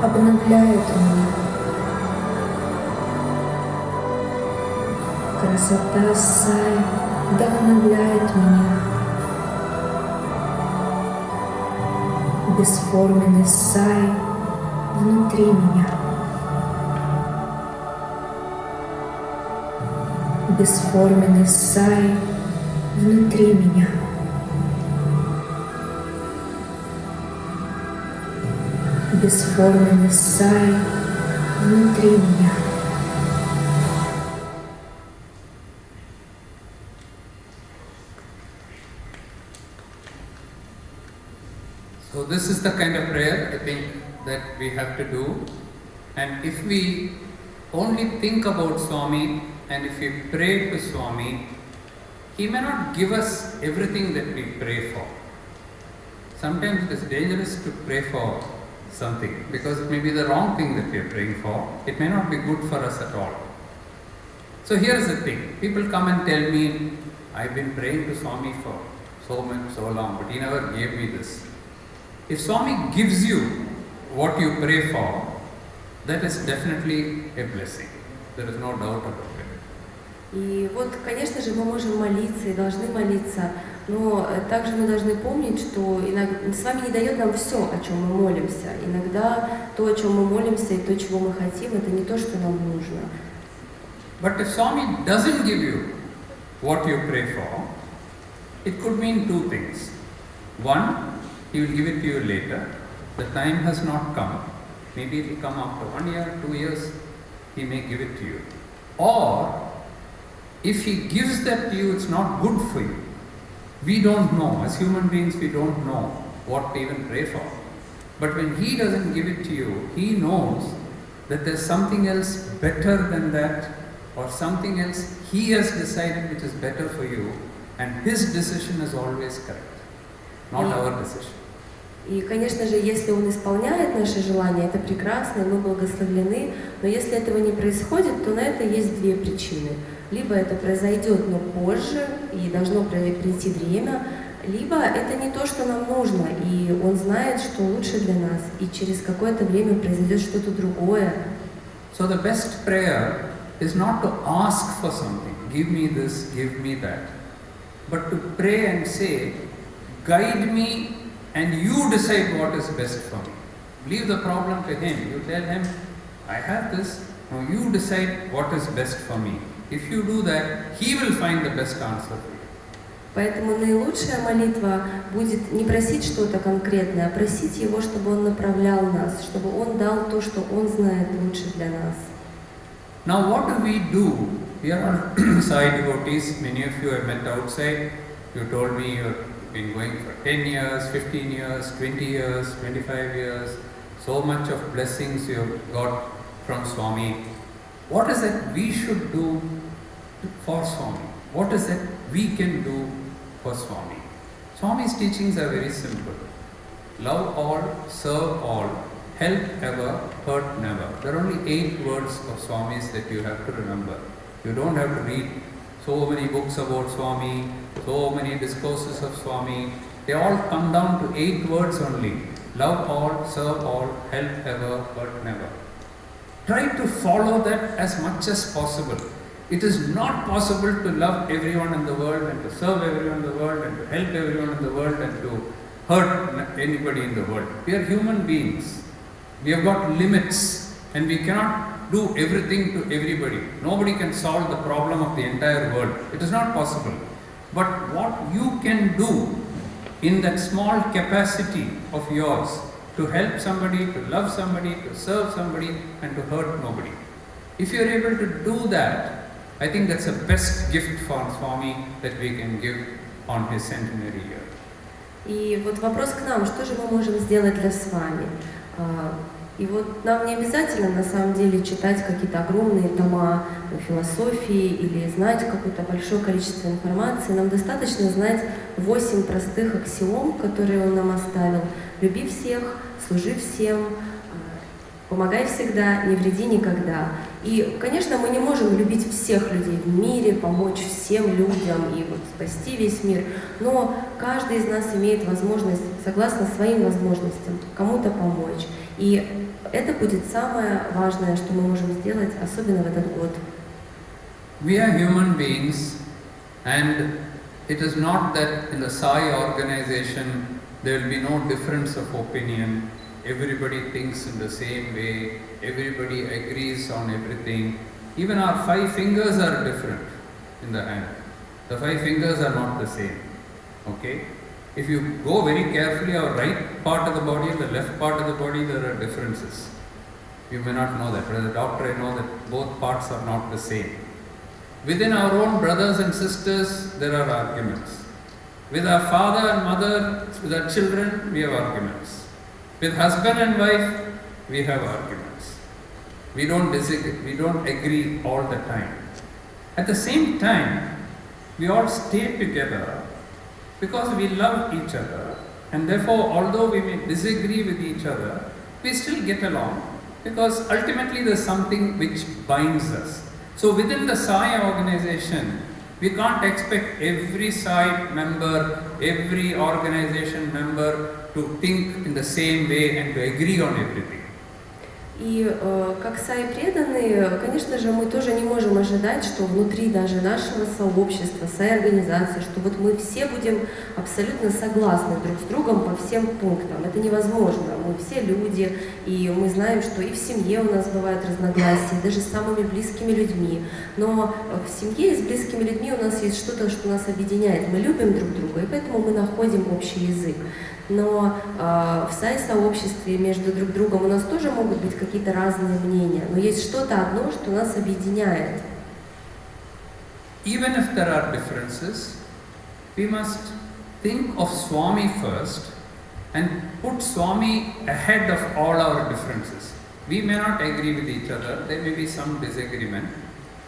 обновляет меня. Красота Саи вдохновляет меня. Бесформенность Саи внутри меня. Бесформенность Саи внутри меня. Бесформенность Саи внутри меня. So this is the kind of prayer I think that we have to do, and if we only think about Swami and if we pray to Swami, he may not give us everything that we pray for. Sometimes it is dangerous to pray for something because it may be the wrong thing that we are praying for. It may not be good for us at all. So here's the thing, people come and tell me, I've been praying to Swami for so long, but he never gave me this. If Swami gives you what you pray for, that is definitely a blessing. There is no doubt about it. И вот, конечно же, мы можем молиться и должны молиться, но также мы должны помнить, что иногда с вами не дает нам все, о чем мы молимся. Иногда то, о чем мы молимся и то, чего мы хотим, это не то, что нам нужно. But if Swami doesn't give you what you pray for, it could mean two things. One, he will give it to you later. The time has not come. Maybe it will come after 1 year, 2 years, he may give it to you. Or, if he gives that to you, it's not good for you. We don't know, as human beings we don't know what to even pray for. But when he doesn't give it to you, he knows that there's something else better than that, or something else he has decided which is better for you, and his decision is always correct, not our decision. И, конечно же, если он исполняет наши желания, это прекрасно, и мы благословлены, но если этого не происходит, то на это есть две причины. Либо это произойдет, но позже, и должно прийти время, либо это не то, что нам нужно, и он знает, что лучше для нас, и через какое-то время произойдет что-то другое. So the best prayer is not to ask for something, give me this, give me that, but to pray and say, guide me and you decide what is best for me. Leave the problem to him. You tell him, I have this, now you decide what is best for me. If you do that, he will find the best answer for you. Поэтому наилучшая молитва будет не просить что-то конкретное, а просить его, чтобы он направлял нас, чтобы он дал то, что он знает лучше для нас. Now what do we do? We are all Sai devotees. Many of you have met outside. You told me you've been going for 10 years, 15 years, 20 years, 25 years. So much of blessings you have got from Swami. What is it we should do for Swami? What is it we can do for Swami? Swami's teachings are very simple. Love all, serve all, help ever, hurt never. There are only 8 words of Swami's that you have to remember. You don't have to read so many books about Swami, so many discourses of Swami. They all come down to 8 words only. Love all, serve all, help ever, hurt never. Try to follow that as much as possible. It is not possible to love everyone in the world and to serve everyone in the world and to help everyone in the world and to hurt anybody in the world. We are human beings. We have got limits and we cannot do everything to everybody. Nobody can solve the problem of the entire world. It is not possible. But what you can do in that small capacity of yours to help somebody, to love somebody, to serve somebody, and to hurt nobody. If you are able to do that, I think that's the best gift for Swami that we can give on his centenary year. И вот вопрос к нам, что же мы можем сделать для с вами? И вот нам не обязательно на самом деле читать какие-то огромные тома философии или знать какое-то большое количество информации. Нам достаточно знать 8 простых аксиом, которые он нам оставил. Люби всех, служи всем, помогай всегда, не вреди никогда. И, конечно, мы не можем любить всех людей в мире, помочь всем людям и вот спасти весь мир, но каждый из нас имеет возможность, согласно своим возможностям, кому-то помочь. И это будет самое важное, что мы можем сделать, особенно в этот год. We are human beings, and it is not that in the Sai organization there will be no difference of opinion. Everybody thinks in the same way, everybody agrees on everything. Even our 5 fingers are different in the hand. The 5 fingers are not the same. Okay? If you go very carefully, our right part of the body and the left part of the body, there are differences. You may not know that, but as a doctor I know that both parts are not the same. Within our own brothers and sisters, there are arguments. With our father and mother, with our children, we have arguments. With husband and wife, we have arguments. We don't disagree, we don't agree all the time. At the same time, we all stay together because we love each other, and therefore, although we may disagree with each other, we still get along because ultimately there's something which binds us. So within the Sai organization, we can't expect every Sai member, every organization member to think in the same way and to agree on everything. И как Саи преданные, конечно же, мы тоже не можем ожидать, что внутри даже нашего сообщества, Саи-организации, что вот мы все будем абсолютно согласны друг с другом по всем пунктам. Это невозможно. Мы все люди, и мы знаем, что и в семье у нас бывают разногласия, даже с самыми близкими людьми. Но в семье и с близкими людьми у нас есть что-то, что нас объединяет. Мы любим друг друга, и поэтому мы находим общий язык. Но в Саи-сообществе между друг другом у нас тоже могут быть какие-то разные мнения, но есть что-то одно, что нас объединяет. Even if there are differences, we must think of Swami first and put Swami ahead of all our differences. We may not agree with each other, there may be some disagreement,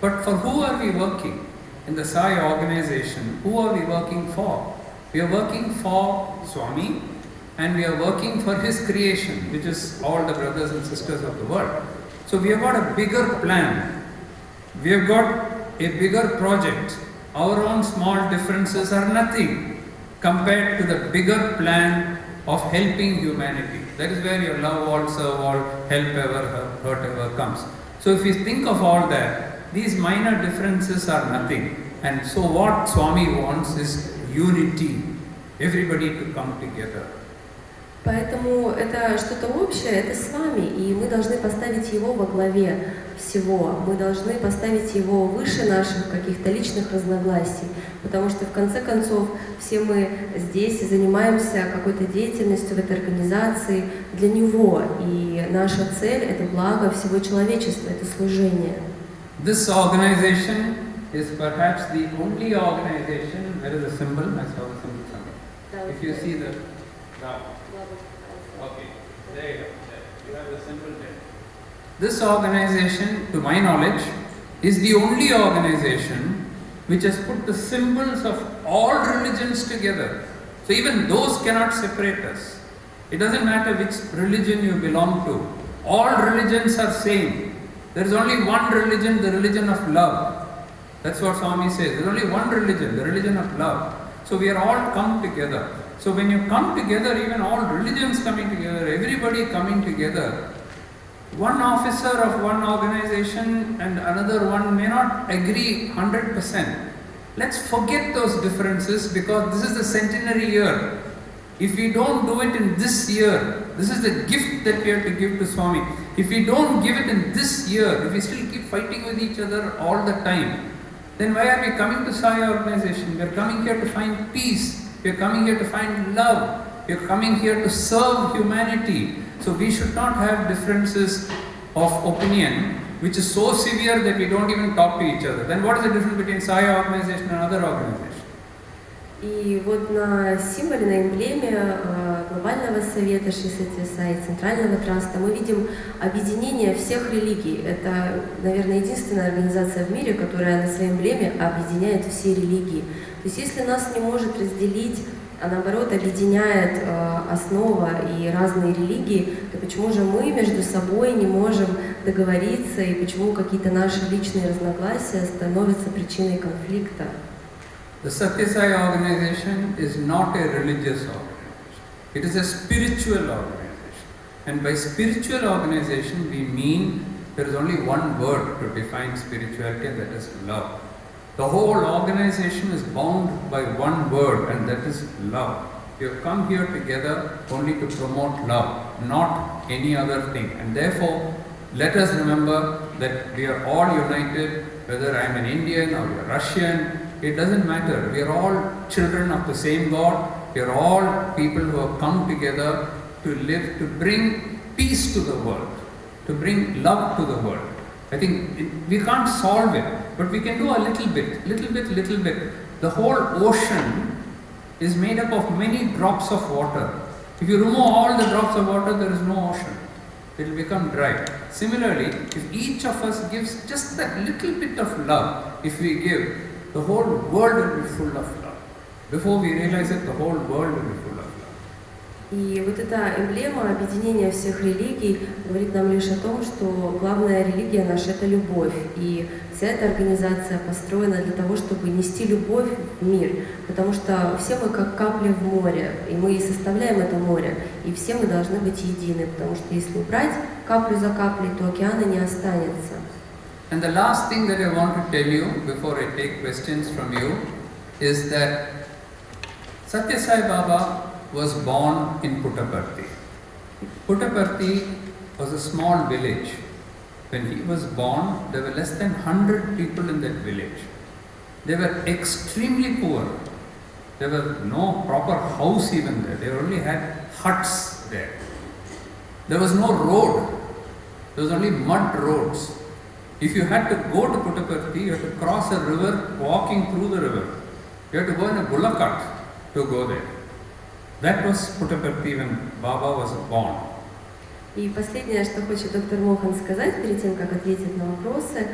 but for who are we working? In the Sai organization, who are we working for? We are working for Swami, and we are working for his creation, which is all the brothers and sisters of the world. So we have got a bigger plan. We have got a bigger project. Our own small differences are nothing compared to the bigger plan of helping humanity. That is where your love all, serve all, help ever, hurt ever comes. So if you think of all that, these minor differences are nothing. And so what Swami wants is unity, everybody to come together. Поэтому это что-то общее, это с вами, и мы должны поставить его во главе всего. Мы должны поставить его выше наших каких-то личных разногласий, потому что в конце концов все мы здесь занимаемся какой-то деятельностью в этой организации для него, и наша цель — это благо всего человечества, это служение. This organization is perhaps the only organization. There is a symbol. I saw the symbol somewhere. If you see the okay, there you go. You have the symbol there. This organization, to my knowledge, is the only organization which has put the symbols of all religions together. So even those cannot separate us. It doesn't matter which religion you belong to. All religions are same. There is only one religion, the religion of love. That's what Swami says. There is only one religion, the religion of love. So we are all come together. So when you come together, even all religions coming together, everybody coming together, one officer of one organization and another one may not agree 100%. Let's forget those differences because this is the centenary year. If we don't do it in this year, this is the gift that we have to give to Swami. If we don't give it in this year, if we still keep fighting with each other all the time, then why are we coming to Sai organization? We are coming here to find peace. We We are coming here to find love. We are coming here to serve humanity. So we should not have differences of opinion which is so severe that we don't even talk to each other. Then what is the difference between Sai organization and other organizations? И вот на символе, на эмблеме Глобального Совета Саи, Центрального Траста мы видим объединение всех религий. Это, наверное, единственная организация в мире, которая на своей эмблеме объединяет все религии. То есть если нас не может разделить, а наоборот объединяет основа и разные религии, то почему же мы между собой не можем договориться и почему какие-то наши личные разногласия становятся причиной конфликта? The Satya Sai organization is not a religious organization. It is a spiritual organization. And by spiritual organization, we mean there is only one word to define spirituality, and that is love. The whole organization is bound by one word, and that is love. We have come here together only to promote love, not any other thing. And therefore, let us remember that we are all united, whether I am an Indian or a Russian. It doesn't matter. We are all children of the same God. We are all people who have come together to live, to bring peace to the world, to bring love to the world. I think we can't solve it, but we can do a little bit, little bit. The whole ocean is made up of many drops of water. If you remove all the drops of water, there is no ocean. It will become dry. Similarly, if each of us gives just that little bit of love, if we give, the whole world will be full of love. Before we realize it, the whole world will be full of love. И вот эта эмблема объединения всех религий говорит нам лишь о том, что главная религия наша – это любовь. И вся эта организация построена для того, чтобы нести любовь в мир. Потому что все мы как капли в море, и мы и составляем это море. И все мы должны быть едины, потому что если убрать каплю за каплей, то океана не останется. And the last thing that I want to tell you before I take questions from you is that Satya Sai Baba was born in Puttaparthi. Puttaparthi was a small village. When he was born, there were less than 100 people in that village. They were extremely poor. There was no proper house even there. They only had huts there. There was no road. There was only mud roads. If you had to go to Puttaparthi, you had to cross a river walking through the river. You had to go in a bullock cart to go there. That was Puttaparthi when Baba was born. И последнее, что хочет доктор Мохан сказать, перед тем, как ответить на вопросы,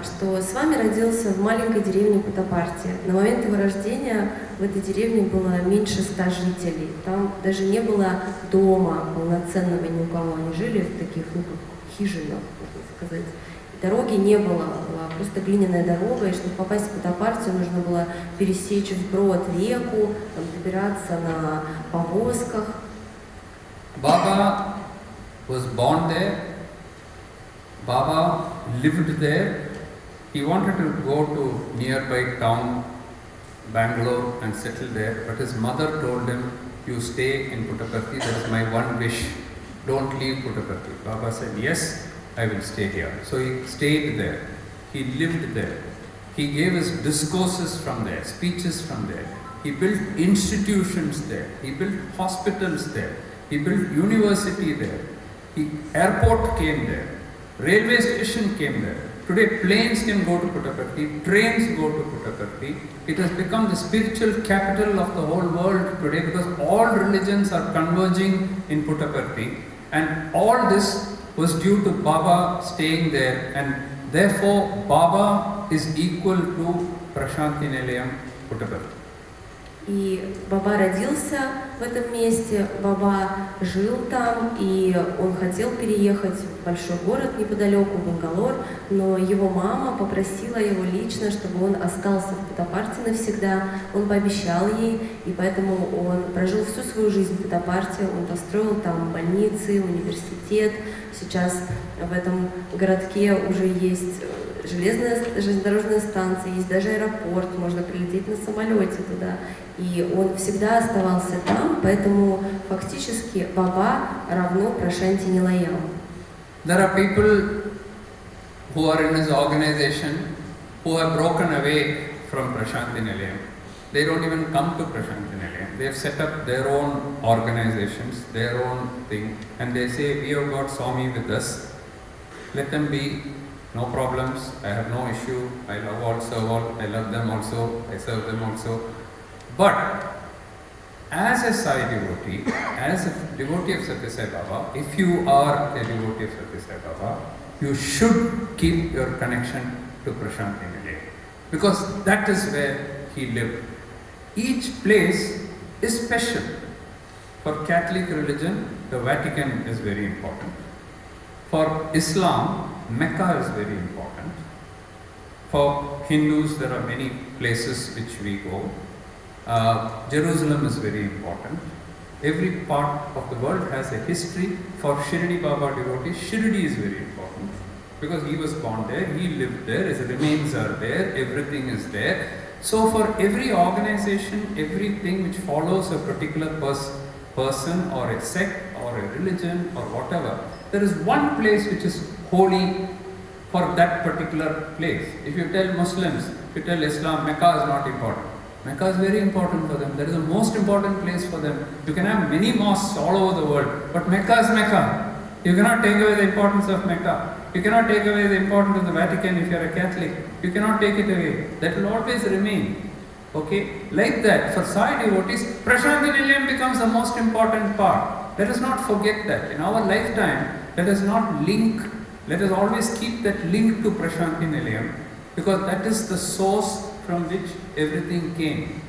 что с вами родился в маленькой деревне Puttaparthi. На момент его рождения в этой деревне было меньше 100 жителей. Там даже не было дома полноценного ни у кого. Они жили в таких, хижинах, можно сказать. Дороги не было, была просто глиняная дорога, и чтобы попасть в Puttaparthi, нужно было пересечь вброд реку, добираться на повозках. Baba was born there. Baba lived there. He wanted to go to nearby town, Bangalore, and settle there, but his mother told him, "You stay in Puttaparthi, that is my one wish. Don't leave Puttaparthi." Baba said, "Yes, I will stay here." So he stayed there. He lived there. He gave his discourses from there, speeches from there. He built institutions there. He built hospitals there. He built university there. Airport came there. Railway station came there. Today planes can go to Puttaparthi, trains go to Puttaparthi. It has become the spiritual capital of the whole world today because all religions are converging in Puttaparthi. And all this was due to Baba staying there, and therefore Baba is equal to Prashanti Nilayam Puttaparthi. И Баба родился в этом месте, Баба жил там, и он хотел переехать в большой город неподалеку, Бангалор, но его мама попросила его лично, чтобы он остался в Puttaparthi навсегда. Он пообещал ей, и поэтому он прожил всю свою жизнь в Puttaparthi, он построил там больницы, университет. Сейчас в этом городке уже есть железнодорожная станция, есть даже аэропорт, можно прилететь на самолете туда. И он всегда оставался там, поэтому фактически Баба равно Прашанти Нилаям. There are people who are in his organization who have broken away from Prashanti Nilayam. they don't even come to Prashanti Nilayam. They have set up their own organizations, their own thing, and they say, we have got Swami with us, let them be, no problems, I have no issue, I love all, serve all, I love them also, I serve them also. But as a Sai devotee, as a devotee of Satya Sai Baba, if you are a devotee of Satya Sai Baba, you should keep your connection to Prashanti Nilayam, because that is where he lived. Each place is special. For Catholic religion, the Vatican is very important. For Islam, Mecca is very important. For Hindus, there are many places which we go. Jerusalem is very important. Every part of the world has a history. For Shirdi Baba devotees, Shirdi is very important because he was born there, he lived there, his remains are there, everything is there. So for every organization, everything which follows a particular person or a sect or a religion or whatever, there is one place which is holy for that particular place. If you tell Muslims, if you tell Islam, Mecca is not important. Mecca is very important for them. That is the most important place for them. You can have many mosques all over the world, but Mecca is Mecca. You cannot take away the importance of Mecca. You cannot take away the importance of the Vatican if you are a Catholic. You cannot take it away. That will always remain. Okay? Like that, for Sai devotees, Prashanti Nilayam becomes the most important part. Let us not forget that. In our lifetime, let us not link, let us always keep that link to Prashanti Nilayam, because that is the source from which everything came.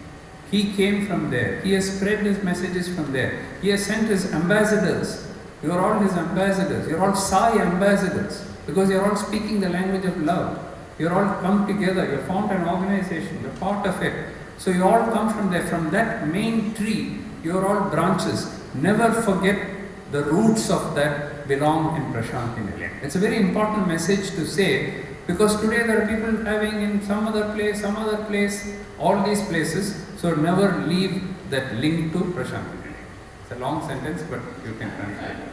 He came from there. He has spread his messages from there. He has sent his ambassadors. You are all his ambassadors. You are all Sai ambassadors, because you are all speaking the language of love. You are all come together. You formed an organization. You are part of it. So you all come from there. From that main tree, you are all branches. Never forget the roots of that belong in Prashanti Nilayam. It's a very important message to say, because today there are people having in some other place, all these places. So never leave that link to Prashanti Nilayam. It's a long sentence, but you can translate it.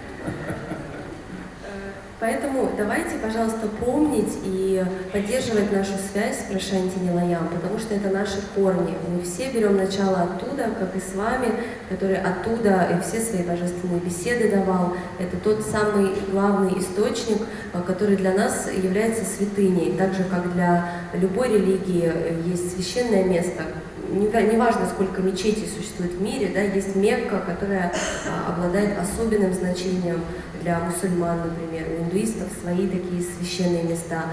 Поэтому давайте, пожалуйста, помнить и поддерживать нашу связь с Прашанти Нилаям, потому что это наши корни. Мы все берем начало оттуда, как и с вами, который оттуда и все свои божественные беседы давал. Это тот самый главный источник, который для нас является святыней. Так же, как для любой религии есть священное место. Неважно, сколько мечетей существует в мире, да, есть Мекка, которая обладает особенным значением для мусульман, например, у индуистов свои такие священные места.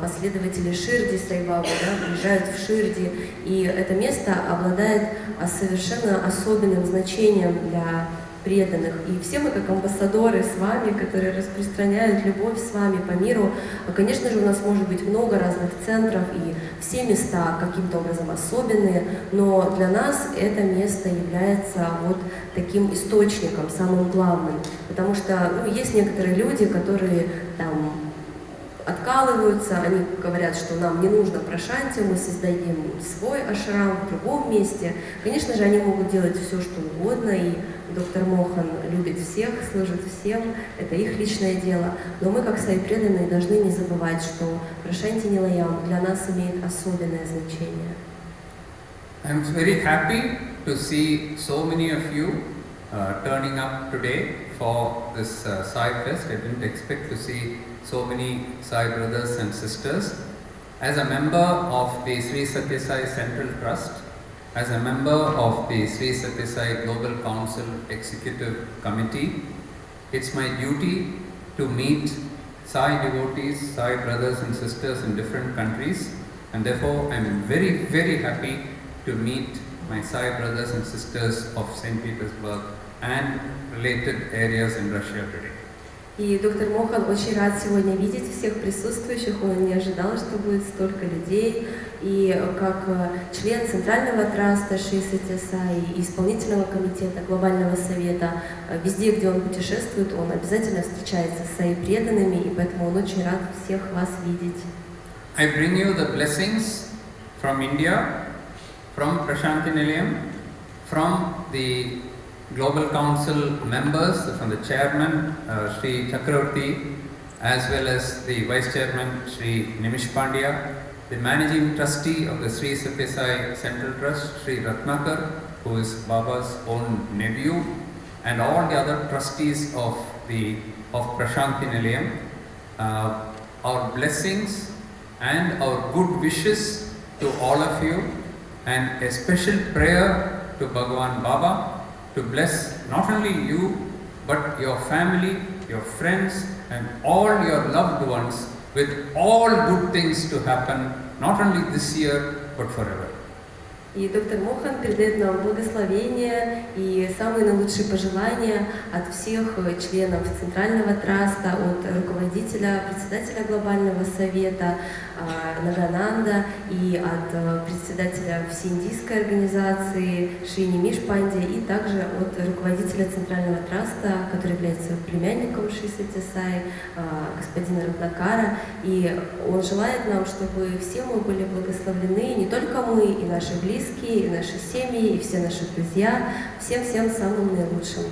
Последователи Ширди Сай-бабы, да, приезжают в Ширди, и это место обладает совершенно особенным значением для преданных. И все мы, как амбассадоры с вами, которые распространяют любовь с вами по миру, конечно же, у нас может быть много разных центров, и все места каким-то образом особенные, но для нас это место является вот таким источником, самым главным. Потому что есть некоторые люди, которые там откалываются, они говорят, что нам не нужно Прашанти, мы создадим свой ашрам в другом месте. Конечно же, они могут делать все, что угодно, и доктор Мохан любит всех, служит всем, это их личное дело. Но мы, как Саи преданные, должны не забывать, что Прашанти Нилаям для нас имеет особенное значение. I'm very happy to see so many of you turning up today for this Sai Fest. I didn't expect to see so many Sai brothers and sisters. As a member of the Sri Satya Sai Central Trust, as a member of the Sri Satya Sai Global Council Executive Committee, it's my duty to meet Sai devotees, Sai brothers and sisters in different countries, and therefore I'm very, very happy to meet my Sai brothers and sisters of St. Petersburg and related areas in Russia today. И доктор Мохан очень рад сегодня видеть всех присутствующих, он не ожидал, что будет столько людей. И как член Центрального Траста Сатья и исполнительного комитета Глобального Совета, везде, где он путешествует, он обязательно встречается с Саи преданными, и поэтому он очень рад всех вас видеть. I bring you the blessings from India, from Prashanti Nilayam, from the Global Council members, from the chairman, Sri Chakravarti, as well as the vice chairman, Sri Nimish Pandya, the managing trustee of the Sri Sathya Sai Central Trust, Sri Ratnakar, who is Baba's own nephew, and all the other trustees of Prashanti Nilayam. Our blessings and our good wishes to all of you, and a special prayer to Bhagavan Baba to bless not only you but your family, your friends and all your loved ones with all good things to happen not only this year but forever. И доктор Мохан передает нам благословения и самые наилучшие пожелания от всех членов Центрального Траста, от руководителя, председателя Глобального Совета Нагананда и от председателя Всеиндийской организации Шри Нимиш Панди, и также от руководителя Центрального Траста, который является племянником Шри Сатья Сай, господина Ратнакара. И он желает нам, чтобы все мы были благословлены, не только мы, и наши близкие, и наши семьи, и все наши друзья, всем самым наилучшим.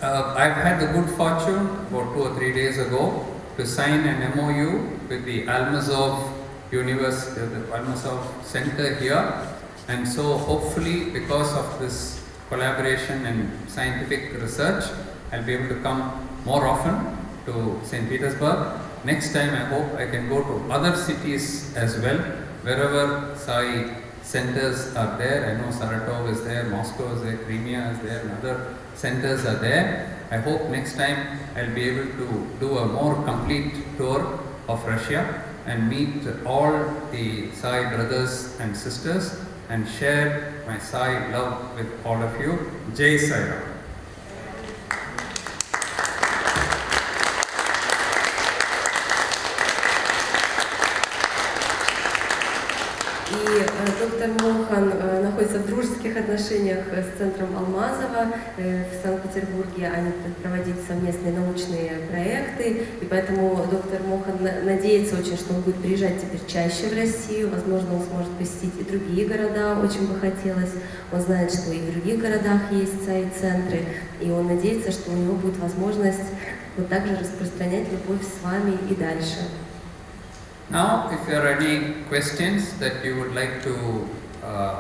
I've had the good fortune about 2 or 3 days ago to sign an MOU with the Almazov University, the Almazov Center here, and so hopefully because of this collaboration and scientific research, I'll be able to come more often to St. Petersburg. Next time I hope I can go to other cities as well, wherever Sai centers are there. I know Saratov is there, Moscow is there, Crimea is there, and other centers are there. I hope next time I'll be able to do a more complete tour of Russia and meet all the Sai brothers and sisters and share my Sai love with all of you. Jai Sai Ram. И доктор Мохан находится в дружеских отношениях с центром Алмазова в Санкт-Петербурге. Они будут проводить совместные научные проекты, и поэтому доктор Мохан надеется очень, что он будет приезжать теперь чаще в Россию. Возможно, он сможет посетить и другие города, очень бы хотелось. Он знает, что и в других городах есть Саи-центры, и он надеется, что у него будет возможность вот так же распространять любовь с вами и дальше. Now, if there are any questions that you would like to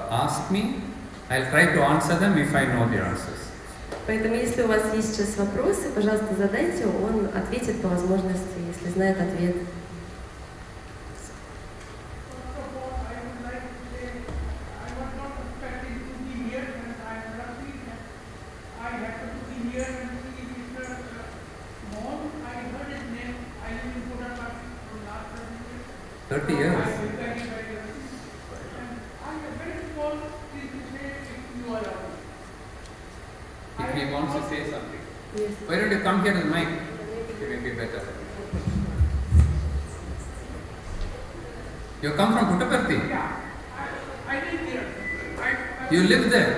ask me, I'll try to answer them if I know the answers. Поэтому, если у вас есть сейчас вопросы, пожалуйста, задайте, он ответит по возможности, если знает ответ. If he wants to say something. Yes. Why don't you come here to the mic? It may be better. You come from Puttaparthi? Yeah, I live here. You live there?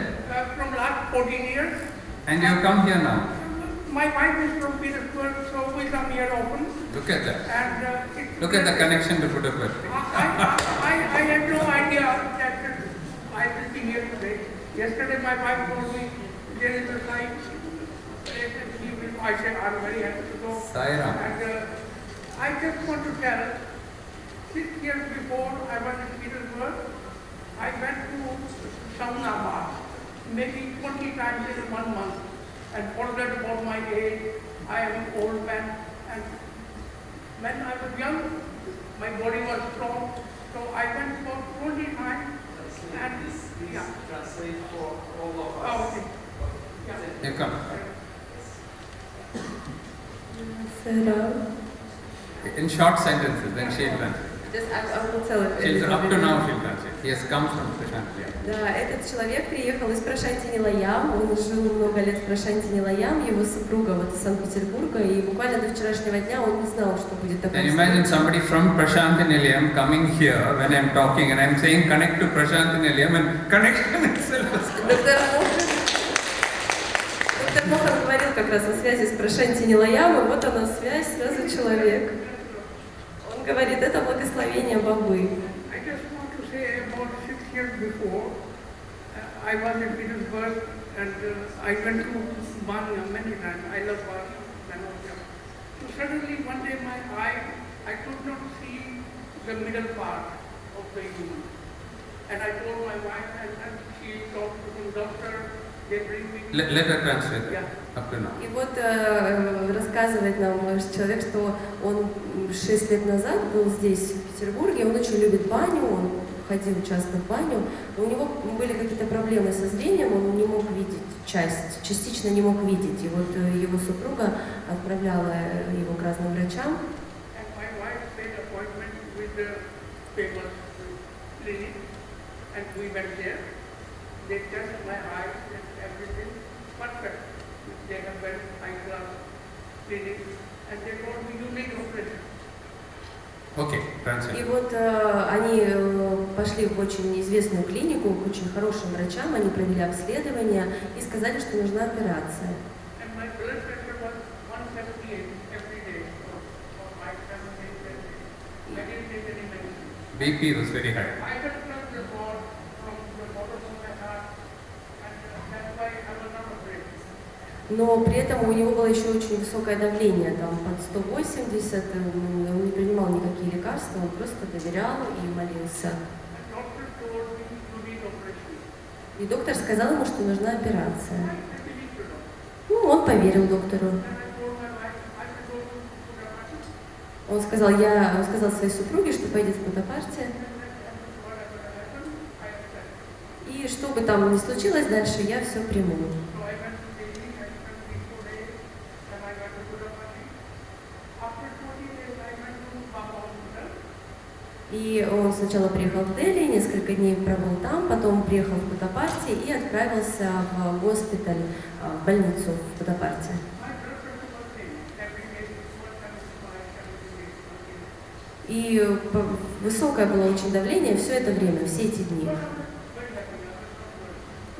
From last 14 years. And you come here now? My wife is from Petersburg, so we come here often. Look at that. And look at the connection to Puttaparthi. I had no idea that I will be here today. Yesterday my wife told me there is a site. I said I'm very happy to go. Sai-ram. And I just want to tell, 6 years before I was in Petersburg, I went to Saunabad, maybe 20 times in 1 month, and wondered about my age. I am an old man, and when I was young, my body was strong, so I went for 20 times. And yeah. Translate for all of us. Oh, okay. Yeah. You come. In short sentences, then she'll translate. Up to now she'll translate. He has come from Prashanti. Да, этот человек приехал из Прошанти Нилаям, он жил много лет в Прошанти Нилаям, его супруга вот из Санкт-Петербурга, и буквально до вчерашнего дня он не знал, что будет такое. Can you imagine somebody from Prashanti Nilayam coming here when I'm talking and I'm saying connect to Prashanti Nilayam and connection itself is Доктор Мохан говорил как раз о связи с Прошанти Нилаям, и вот она связь, сразу человек. Он говорит, это благословение Бабы. I just want to say about 6 years before, I was in Petersburg and I went to Banya many times. I love Banya. So suddenly one day my eye, I could not see the middle part of the human. And I told my wife, and she talked to the doctor, they bring me... Let her translate Yeah. up to now. И вот рассказывает нам человек, что он 6 лет назад был здесь, в Петербурге, он очень любит баню, он ходил часто в баню, но у него были какие-то проблемы со зрением, он не мог видеть частично не мог видеть. И вот его супруга отправляла его к разным врачам. And my wife made appointment with the famous clinic, and we went there. They tested my eyes and everything, perfect. They have very high-class clinic, and they told me, you need operation. Okay, И translate. вот они пошли в очень известную клинику, к очень хорошим врачам, они провели обследование и сказали, что нужна операция. And my blood pressure was 178 every day for 5-7 days every day. I didn't take any medicine. BP was very high. I just felt the God from the bottom of my heart, and that's why I was not afraid. Но при этом у него было еще очень высокое давление, там под 180, он не принимал никакие лекарства, он просто доверял и молился. And doctor told me, you need operation. И доктор сказал ему, что нужна операция. I believed the doctor. Ну, он поверил доктору. And I told my wife, I will go to Budapest. Он сказал своей супруге, что поедет в Будапеште. И что бы там ни случилось дальше, я все приму. So I went to Delhi, I spent 3-4 days, and I went to Budapest. After 20 days, I went to Baba Hospital. И он сначала приехал в Дели, несколько дней пробыл там, потом приехал в Будапеште и отправился в госпиталь, в больницу в Будапеште. My blood pressure was same. Every day it was 175, 78. И высокое было очень давление все это время, все эти дни.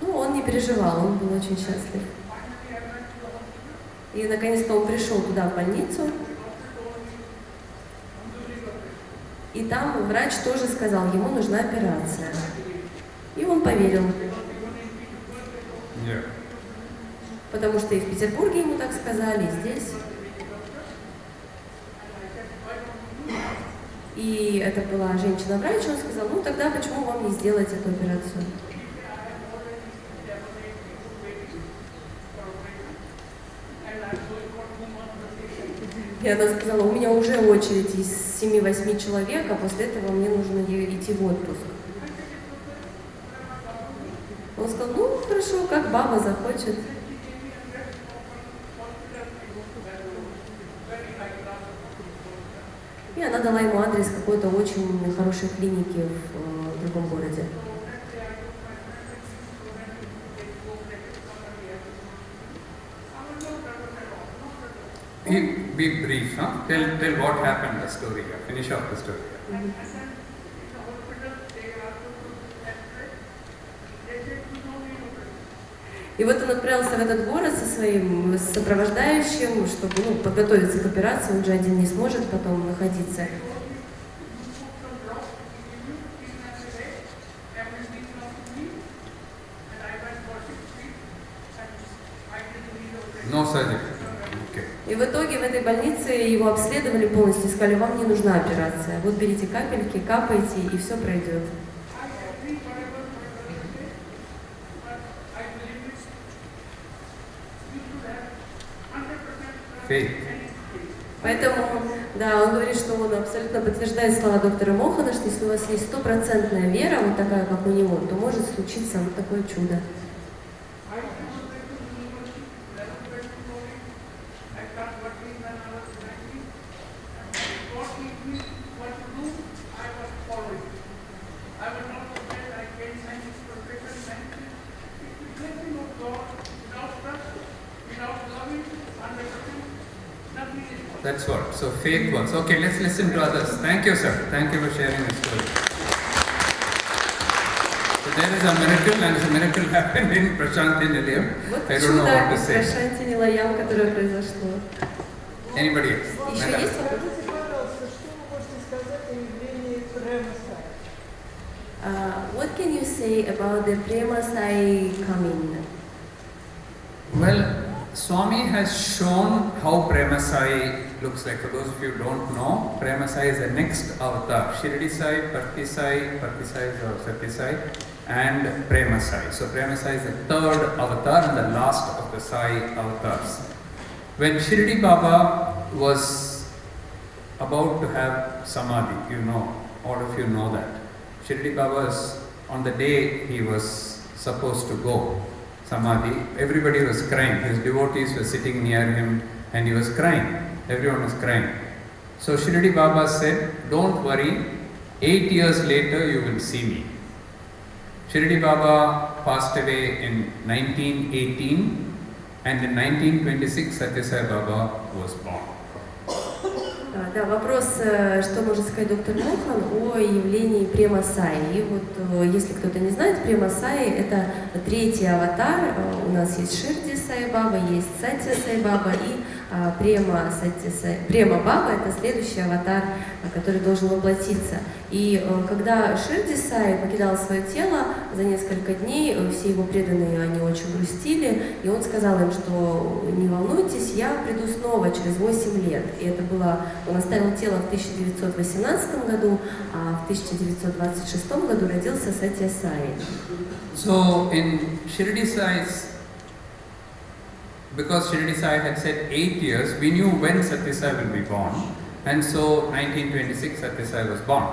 Ну, он не переживал, он был очень счастлив. И наконец-то он пришел туда, в больницу. И там врач тоже сказал, ему нужна операция. И он поверил, Yeah. потому что и в Петербурге ему так сказали, и здесь. И это была женщина-врач, он сказал, ну тогда почему вам не сделать эту операцию? И она сказала, у меня уже очередь из 7-8 человек, а после этого мне нужно идти в отпуск. Он сказал, ну хорошо, как баба захочет. И она дала ему адрес какой-то очень хорошей клиники в другом городе. Be brief, huh? Tell what happened, the story here. Finish off the story here. И вот он отправился в этот город со своим сопровождающим, чтобы подготовиться к операции, он же один не сможет потом находиться. No surgery. Okay. И в итоге в этой больнице его обследовали полностью, сказали, вам не нужна операция. Вот берите капельки, капайте, и все пройдет. Faith. Поэтому, да, он говорит, что он абсолютно подтверждает слова доктора Мохана, что если у вас есть 100% вера, вот такая, как у него, то может случиться вот такое чудо. That's what. So faith works. Okay, let's listen to others. Thank you, sir. Thank you for sharing the story. So there is a miracle, and a miracle happened in Prashanti Nilayam. Вот I don't know чудо what to в say. Прашанти Нилаям, которое произошло. Anybody else? Еще Madam. есть вопрос? Скажите, пожалуйста, что вы можете сказать о явлении Према Саи? What can you say about the Prema Sai coming? Well, Swami has shown how Prema Sai looks like. For those of you who don't know, Prema Sai is the next avatar. Shirdi Sai, Parthi Sai is Satya Sai, and Prema Sai. So Prema Sai is the third avatar and the last of the Sai avatars. When Shirdi Baba was about to have Samadhi, all of you know that. Shirdi Baba was, on the day he was supposed to go Samadhi, everybody was crying. His devotees were sitting near him and he was crying. Everyone was crying. So Shirdi Baba said, don't worry, 8 years later you will see me. Shirdi Baba passed away in 1918 and in 1926 Satya Sai Baba was born. Да, вопрос, что может сказать доктор Мохан о явлении Према Саи. И вот, если кто-то не знает, Према Саи — это третий аватар. У нас есть Ширди Саи Баба, есть Сатья Саи Баба и Према Баба — это следующий аватар, который должен воплотиться. И когда Ширди Саи покидал свое тело, за несколько дней все его преданные, они очень грустили, и он сказал им, что не волнуйтесь, я приду снова через 8 лет. И это было, он оставил тело в 1918 году, а в 1926 году родился Сатья Саи. So in Shirdi Sai's, because Shirdi Sai had said 8 years, we knew when Satya Sai will be born, and so 1926 Satya Sai was born.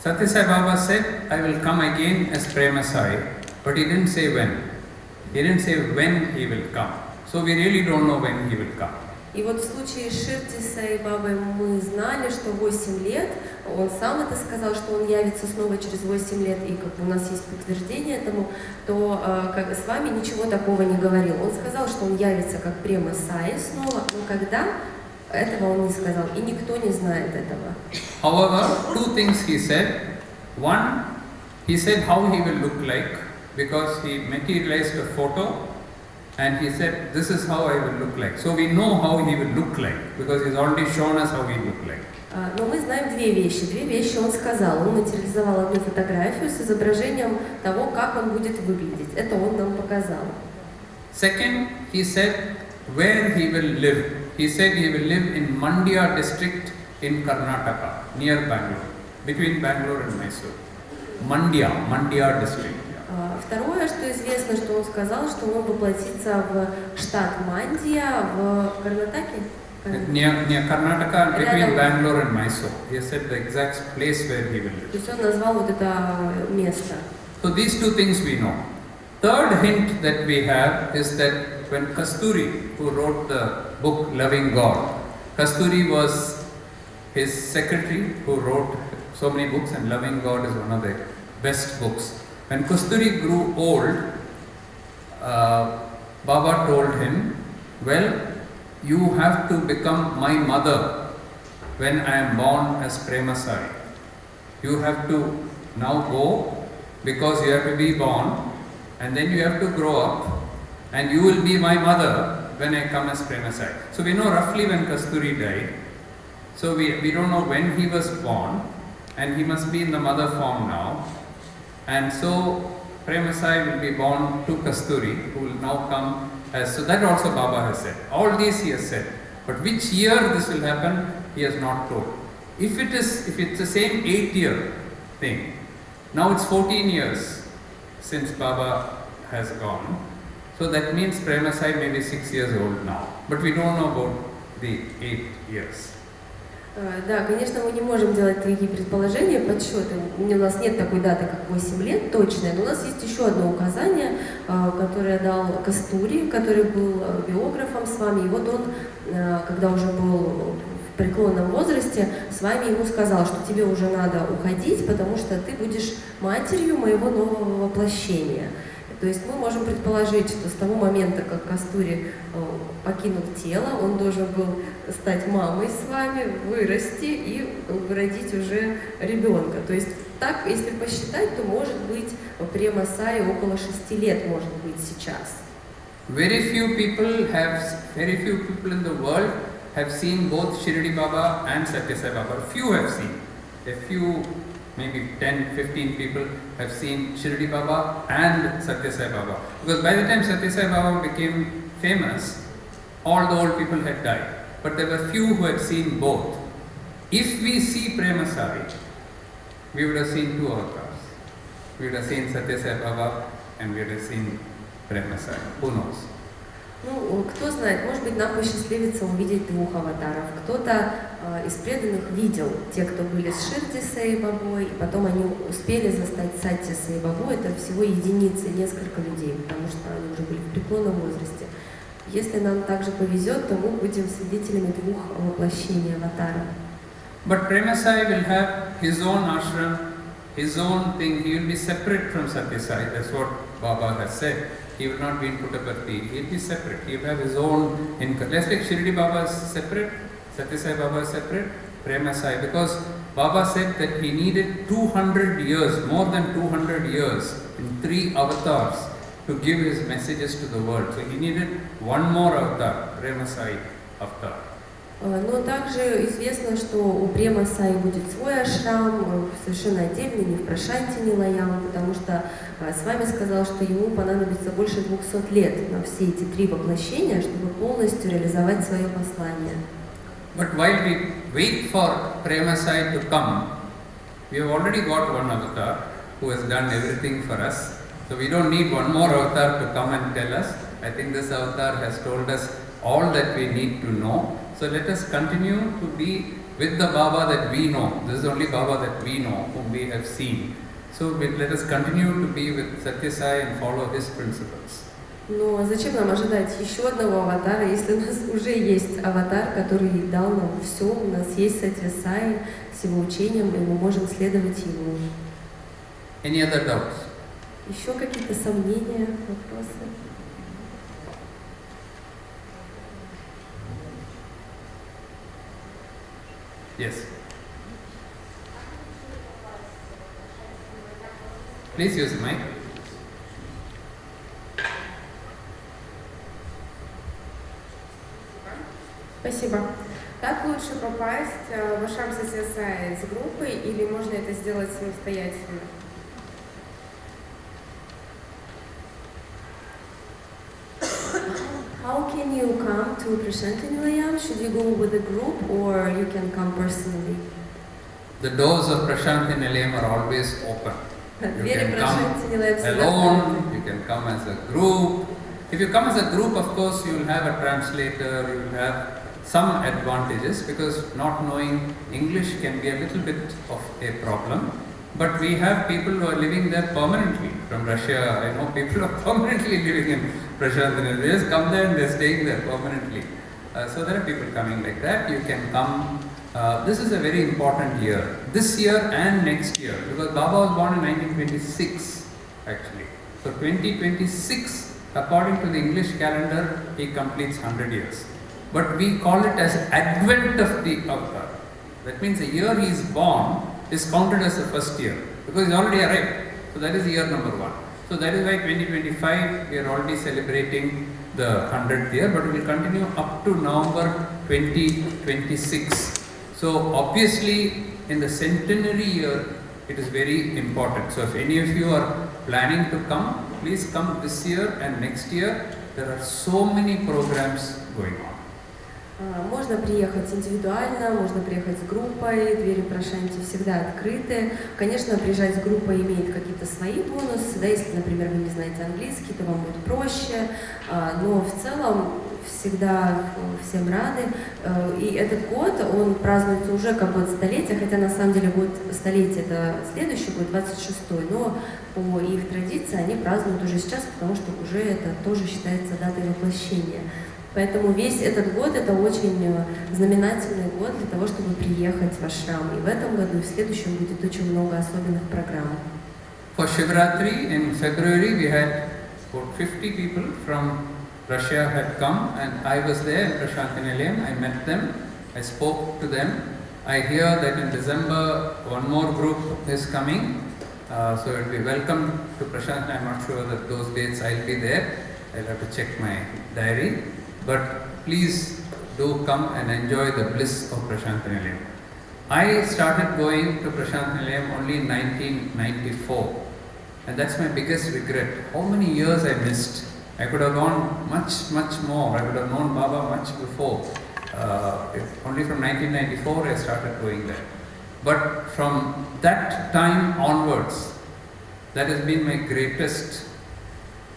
Satya Sai Baba said, I will come again as Prema Sai, but he didn't say when. He didn't say when he will come. So we really don't know when he will come. И вот в случае Ширди Саи Бабы мы знали, что 8 лет, он сам это сказал, что он явится снова через 8 лет, и как бы у нас есть подтверждение этому, то как с вами ничего такого не говорил. Он сказал, что он явится как Према Саи снова, но когда, этого он не сказал, и никто не знает этого. However, two things he said. One, he said how he will look like, because he materialized a photo. And he said, this is how I will look like. So we know how he will look like, because he's already shown us how he will look like. Но мы знаем две вещи он сказал. Он материализовал одну фотографию с изображением того, как он будет выглядеть. Это он нам показал. Second, he said where he will live. He said he will live in Mandya district in Karnataka, near Bangalore, between Bangalore and Mysore. Mandya district. Второе, что известно, что он сказал, что он воплотится в штат Мандия в Карнатаке. Near Karnataka, between Bangalore and Mysore. He said the exact place where he will live. То есть он назвал вот это место. So these two things we know. Third hint that we have is that when Kasturi, who wrote the book Loving God, Kasturi was his secretary who wrote so many books, and Loving God is one of the best books. When Kasturi grew old, Baba told him, well, you have to become my mother when I am born as Prema Sai. You have to now go, because you have to be born, and then you have to grow up, and you will be my mother when I come as Prema Sai. So we know roughly when Kasturi died. So we don't know when he was born, and he must be in the mother form now. And so Prema Sai will be born to Kasturi, who will now come as, so that also Baba has said. All these he has said. But which year this will happen, he has not told. If it's the same 8-year thing, now it's 14 years since Baba has gone. So that means Prema Sai may be 6 years old now. But we don't know about the 8 years. Да, конечно, мы не можем делать такие предположения, подсчеты. У нас нет такой даты, как 8 лет точная, но у нас есть еще одно указание, которое дал Кастури, который был биографом с вами. И вот он, когда уже был в преклонном возрасте, с вами ему сказал, что тебе уже надо уходить, потому что ты будешь матерью моего нового воплощения. То есть мы можем предположить, что с того момента, как Кастури покинул тело, он должен был стать мамой с вами, вырасти и родить уже ребенка. То есть так, если посчитать, то может быть Према Саи около 6 лет может быть сейчас. Very few people in the world have seen both Shirdi Baba and Satya Sai Baba. Few have seen. A few, maybe 10, 15 people have seen Shirdi Baba and Satya Sai Baba. Because by the time Satya Sai Baba became famous, all the old people had died. But there were few who had seen both. If we see Prema Sai, we would have seen two avatars. We would have seen Satya Sai Baba and we would have seen Prema Sai. Who knows? Ну, кто знает, может быть, нам посчастливится увидеть двух аватаров. Кто-то из преданных видел, те, кто были с Ширди Саи Бабой, и потом они успели застать Сатья Саи Бабу. Это всего единицы, несколько людей, потому что они уже были в преклонном возрасте. Если нам также повезет, то мы будем свидетелями двух воплощений аватара. But Prema Sai will have his own ashram, his own thing. He will be separate from Satya Sai. That's what Baba has said. He will not be in Puttaparthi. He will be separate. He will have his own income. Let's take Shirdi Baba is separate, Satya Sai Baba is separate, Prema Sai. Because Baba said that he needed 200 years, more than 200 years, in 3 avatars to give his messages to the world. So he needed one more avatar, Prema Sai avatar. Но также известно, что у Према Саи будет свой ашрам, совершенно отдельный, не в Прошанте, не Лаям, потому что с вами сказал, что ему понадобится больше 200 лет на все эти 3 воплощения, чтобы полностью реализовать свое послание. But while we wait for Prema Sai to come, we have already got one avatar who has done everything for us. So we don't need one more avatar to come and tell us. I think this avatar has told us all that we need to know. So let us continue to be with the Baba that we know. This is the only Baba that we know, whom we have seen. So let us continue to be with Satya Sai and follow his principles. Но зачем нам ожидать еще одного аватара, если у нас уже есть аватар, который дал нам все, у нас есть Сатья Сай с его учением, и мы можем следовать ему. Any other doubts? Еще какие-то сомнения, вопросы? Yes. Please use the mic. Спасибо. Как лучше попасть в ашрам Сатья Сай с группой или можно это сделать самостоятельно? How can you come to Prashanta Nilayam? Should you go with a group or you can come personally? The doors of Prashant Nilayam are always open. You Двери can come Prashanta Nilayam всегда alone, открыты. you can come as a group. If you come as a group, of course, you will have a translator, you will have some advantages because not knowing English can be a little bit of a problem. But we have people who are living there permanently. From Russia, I know people who are permanently living in Prashant Nilayam. They just come there and they're staying there permanently. So there are people coming like that. You can come. This is a very important year. This year and next year. Because Baba was born in 1926 actually. So 2026, according to the English calendar, he completes 100 years. But we call it as Advent of the Avatar. That means the year he is born is counted as the first year. Because he's already arrived. So that is year number 1. So that is why 2025 we are already celebrating the 100th year, but we will continue up to November 2026. So obviously in the centenary year it is very important. So if any of you are planning to come, please come this year and next year. There are so many programs going on. Можно приехать индивидуально, можно приехать с группой, двери Прошанти всегда открыты. Конечно, приезжать с группой имеет какие-то свои бонусы, да, если, например, вы не знаете английский, то вам будет проще, но в целом всегда всем рады. И этот год, он празднуется уже как год столетия, хотя на самом деле год столетия это следующий год, 26-й, но по их традиции они празднуют уже сейчас, потому что уже это тоже считается датой воплощения. Поэтому весь этот год это очень знаменательный год для того, чтобы приехать в ашрам. И в этом году, и в следующем будет очень много особенных программ. For Shivratri in February we had about 50 people from Russia had come and I was there in Prashant Nilayam. I met them, I spoke to them. I hear that in December one more group is coming. So it will be welcome to Prashant. I'm not sure that those dates I'll be there. I'll have to check my diary. But please do come and enjoy the bliss of Prashant Nilayam. I started going to Prashant Nilayam only in 1994. And that's my biggest regret. How many years I missed. I could have gone much more. I could have known Baba much before. Only from 1994 I started going there. But from that time onwards, that has been my greatest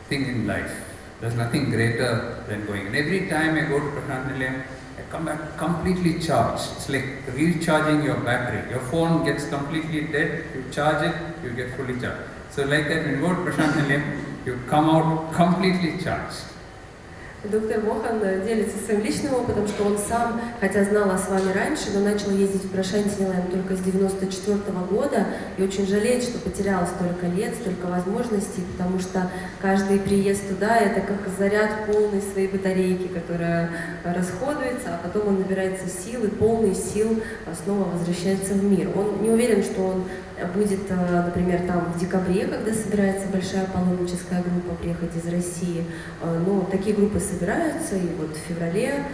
thing in life. There's nothing greater than going. And every time I go to Prashant Nilayam, I come back completely charged. It's like recharging your battery. Your phone gets completely dead, you charge it, you get fully charged. So like that, when you go to Prashant Nilayam, you come out completely charged. Доктор Мохан делится своим личным опытом, что он сам, хотя знал о с вами раньше, но начал ездить в Прашанти Нилайам только с 1994 года и очень жалеет, что потерял столько лет, столько возможностей, потому что каждый приезд туда — это как заряд полной своей батарейки, которая расходуется, а потом он набирается сил и полный сил снова возвращается в мир. Он не уверен, что он будет, например, там в декабре, когда собирается большая паломническая группа приехать из России, но такие группы собираются, и вот в феврале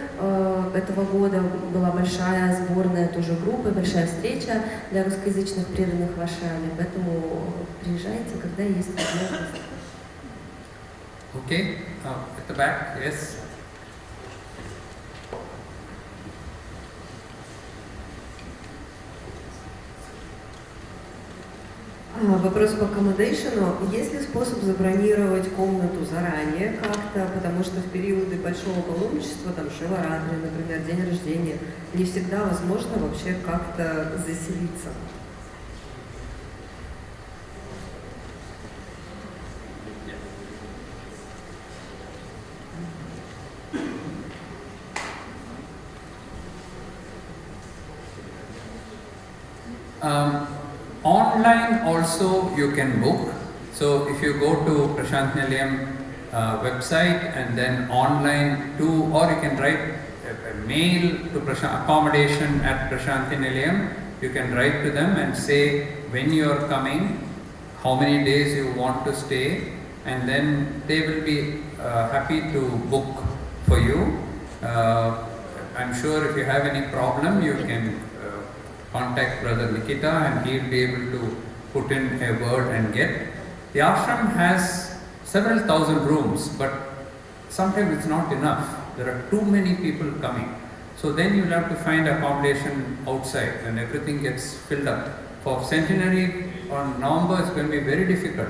этого года была большая сборная тоже группа, большая встреча для русскоязычных преданных в Ашраме, поэтому приезжайте, когда есть возможность. Okay, at the back, yes. Вопрос по аккомодейшену. Есть ли способ забронировать комнату заранее как-то, потому что в периоды большого паломничества, там Шиваратри, например, день рождения, не всегда возможно вообще как-то заселиться? Online also you can book. So if you go to Prashant Nilayam website and then online too, or you can write a mail to accommodation at Prashant Nilayam. You can write to them and say when you are coming, how many days you want to stay, and then they will be happy to book for you. I'm sure if you have any problem, you can contact Brother Nikita and he will be able to put in a word and get. The ashram has several thousand rooms, but sometimes it's not enough. There are too many people coming. So then you'll have to find accommodation outside and everything gets filled up. For centenary on November, it's going to be very difficult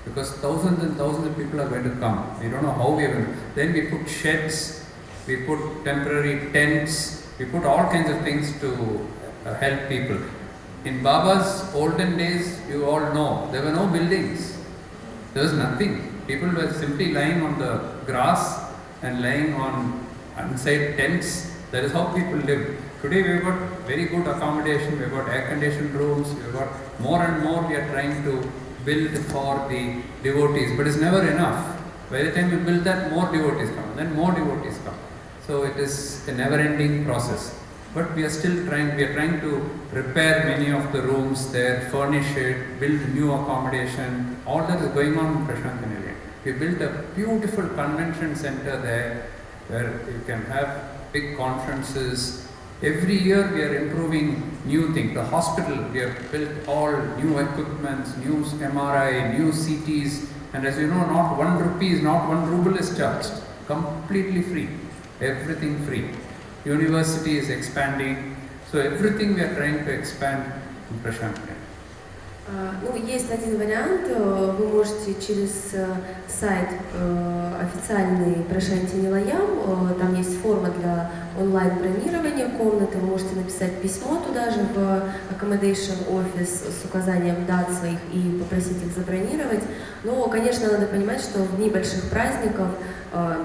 because thousands and thousands of people are going to come. We don't know how we are going to. Then we put sheds, we put temporary tents, we put all kinds of things to help people. In Baba's olden days, you all know, there were no buildings. There was nothing. People were simply lying on the grass and lying on inside tents. That is how people lived. Today we've got very good accommodation, we've got air-conditioned rooms, we've got more and more we are trying to build for the devotees, but it's never enough. By the time you build that, more devotees come, then more devotees come. So it is a never-ending process. But we are still trying, we are trying to repair many of the rooms there, furnish it, build new accommodation. All that is going on in Prashant Nilayam. We built a beautiful convention center there where you can have big conferences. Every year we are improving new things. The hospital, we have built all new equipments, new MRI, new CTs. And as you know, not 1 rupee, not 1 ruble is charged. Completely free. Everything free. University is expanding. So everything we are trying to expand in Prashant Nilayam. Ну, есть один вариант, вы можете через сайт официальный Прашанти Нилайам, там есть форма для онлайн-бронирования комнаты, вы можете написать письмо туда же в accommodation office с указанием дат своих и попросить их забронировать. Но, конечно, надо понимать, что в дни больших праздников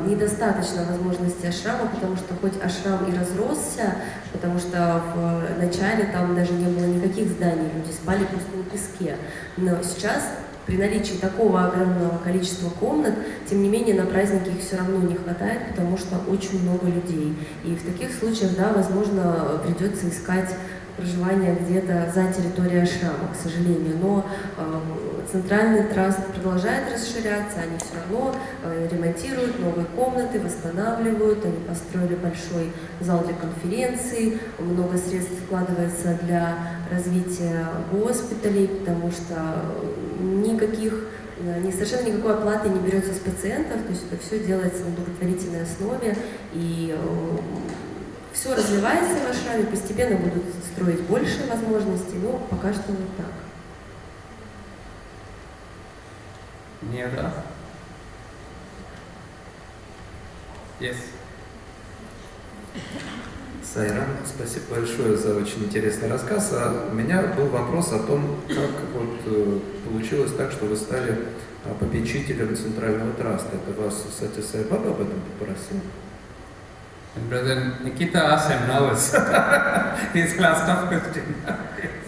недостаточно возможностей ашрама, потому что хоть ашрам и разросся, потому что в начале там даже не было никаких зданий, люди спали просто на песке. Но сейчас, при наличии такого огромного количества комнат, тем не менее на праздники их все равно не хватает, потому что очень много людей. И в таких случаях, да, возможно, придется искать проживание где-то за территорией ашрама, к сожалению. Но Центральный Траст продолжает расширяться, они все равно ремонтируют новые комнаты, восстанавливают, они построили большой зал для конференций, много средств вкладывается для развития госпиталей, потому что никаких совершенно никакой оплаты не берется с пациентов, то есть это все делается на благотворительной основе, и все развивается в ашраме, постепенно будут строить больше возможностей, но пока что вот так. Any other? Yes. Сайран, спасибо большое за очень интересный рассказ. У меня был вопрос о том, как вот получилось так, что вы стали попечителем Центрального Траста. Это вас Сатья Саи Баба об этом попросил? And brother Nikita asked, I'm nervous. His last tough question.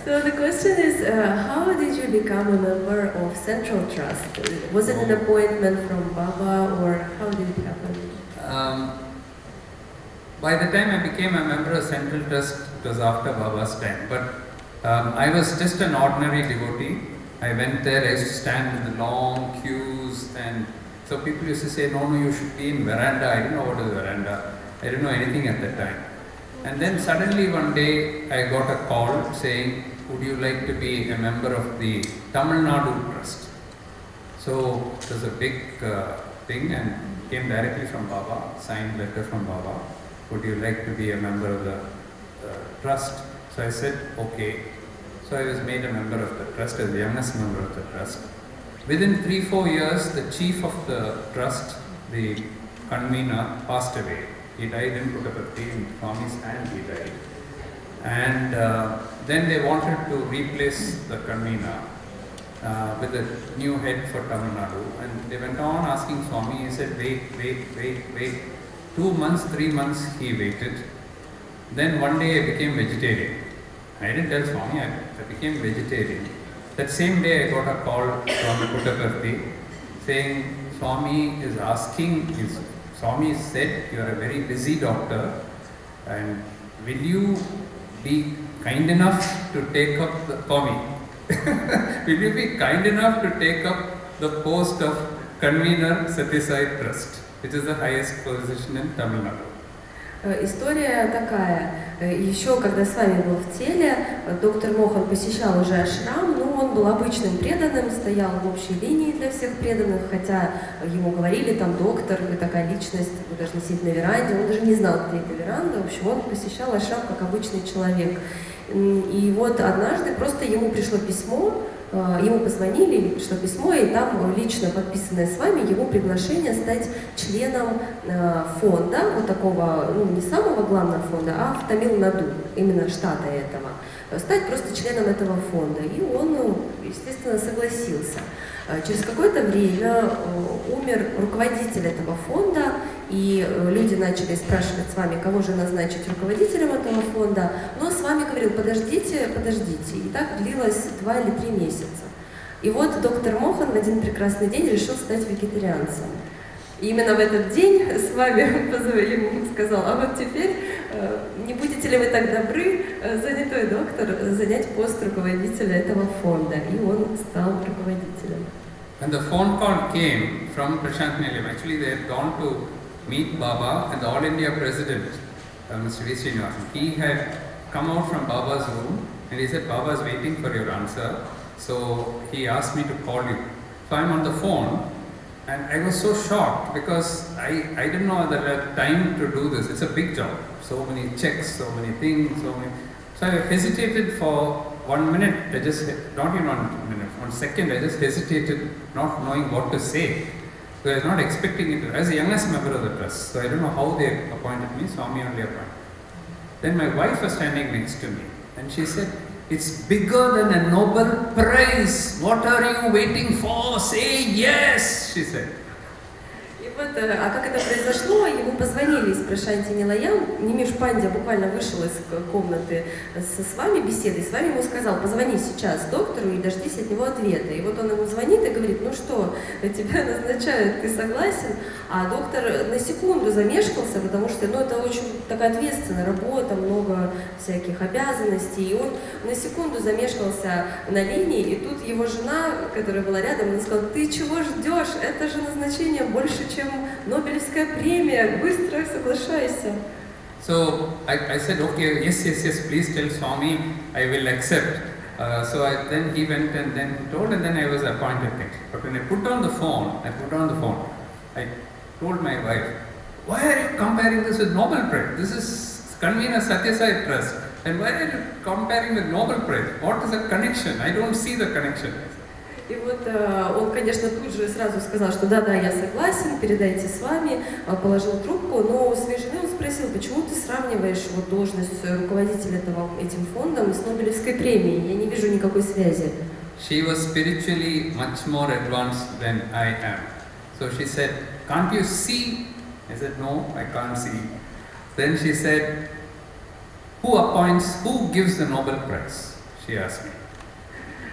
So the question is, how did you become a member of Central Trust? Was it an appointment from Baba, or how did it happen? By the time I became a member of Central Trust, it was after Baba's time. But I was just an ordinary devotee. I went there, I used to stand in the long queues, and so people used to say, no, you should be in veranda. I didn't know what is veranda. I didn't know anything at that time. And then suddenly one day I got a call saying, would you like to be a member of the Tamil Nadu Trust? So it was a big thing and came directly from Baba, signed letter from Baba. Would you like to be a member of the trust? So I said, okay. So I was made a member of the trust, as the youngest member of the trust. Within 3-4 years, the chief of the trust, the convener, passed away. He died in Puttaparthi, in Swami's hand he died. And then they wanted to replace the convener with a new head for Tamil Nadu. And they went on asking Swami, he said, wait. 2 months, 3 months he waited. Then one day I became vegetarian. I didn't tell Swami, I became vegetarian. That same day I got a call from Puttaparthi saying, Swami is asking, Swami said, you are a very busy doctor, and will you be kind enough to take up the Swami? Will you be kind enough to take up the post of convener Sati Sai Trust, which is the highest position in Tamil Nadu? История такая. Еще когда с вами был в теле, доктор Мохан посещал уже ашрам, но он был обычным преданным, стоял в общей линии для всех преданных, хотя ему говорили, там, доктор, вы такая личность, вы должны сидеть на веранде, он даже не знал, где эта веранда, в общем, он посещал ашрам как обычный человек. И вот однажды просто ему пришло письмо, ему позвонили, пришло письмо, и там лично подписанное с вами его приглашение стать членом фонда, вот такого, не самого главного фонда, а в Тамил-Наду, именно штата этого, стать просто членом этого фонда. И он, естественно, согласился. Через какое-то время умер руководитель этого фонда, и люди начали спрашивать с вами, кого же назначить руководителем этого фонда, но с вами говорил, подождите. И так длилось 2 или 3 месяца. И вот доктор Мохан в один прекрасный день решил стать вегетарианцем. И именно в этот день с вами ему сказал, а вот теперь не будете ли вы так добры, занятой доктор, занять пост руководителя этого фонда. И он стал руководителем. When the phone call came from Prashant Nilayam, actually they had gone to meet Baba and the All India President, Mr. V. Srinivasan. He had come out from Baba's room and he said, Baba is waiting for your answer. So he asked me to call you. So I'm on the phone and I was so shocked because I didn't know that I had time to do this. It's a big job. So many checks, so many things, So I hesitated for 1 minute. Not even 1 minute, 1 second, I just hesitated, not knowing what to say. So I was not expecting it. I was the youngest member of the trust, so I don't know how they appointed me, Swami only appointed. Then my wife was standing next to me and she said, it's bigger than a Nobel Prize. What are you waiting for? Say yes, she said. А как это произошло, ему позвонили из Прашанти Нилаям, Нимиш Пандя буквально вышел из комнаты с вами беседой, с вами ему сказал, позвони сейчас доктору и дождись от него ответа. И вот он ему звонит и говорит, ну что, тебя назначают, ты согласен? А доктор на секунду замешкался, потому что это очень такая ответственная работа, много всяких обязанностей, и он на секунду замешкался на линии, и тут его жена, которая была рядом, она сказала, ты чего ждешь, это же назначение больше, чем Нобелевская премия, быстро соглашайся. So I said, okay, yes, please tell Swami, I will accept. Then he went and then told, and then I was appointed next. But when I put on the phone, I told my wife, why are you comparing this with Nobel Prize? This is convener Sati Trust. And why are you comparing with Nobel Prize? What is the connection? I don't see the connection. И вот он, конечно, тут же сразу сказал, что да, я согласен, передайте с вами, положил трубку, но у своей жены он спросил, почему ты сравниваешь вот должность руководителя этим фондом с Нобелевской премией? Я не вижу никакой связи. She was spiritually much more advanced than I am. So she said, can't you see? I said, no, I can't see. Then she said, who gives the Nobel Prize? She asked me.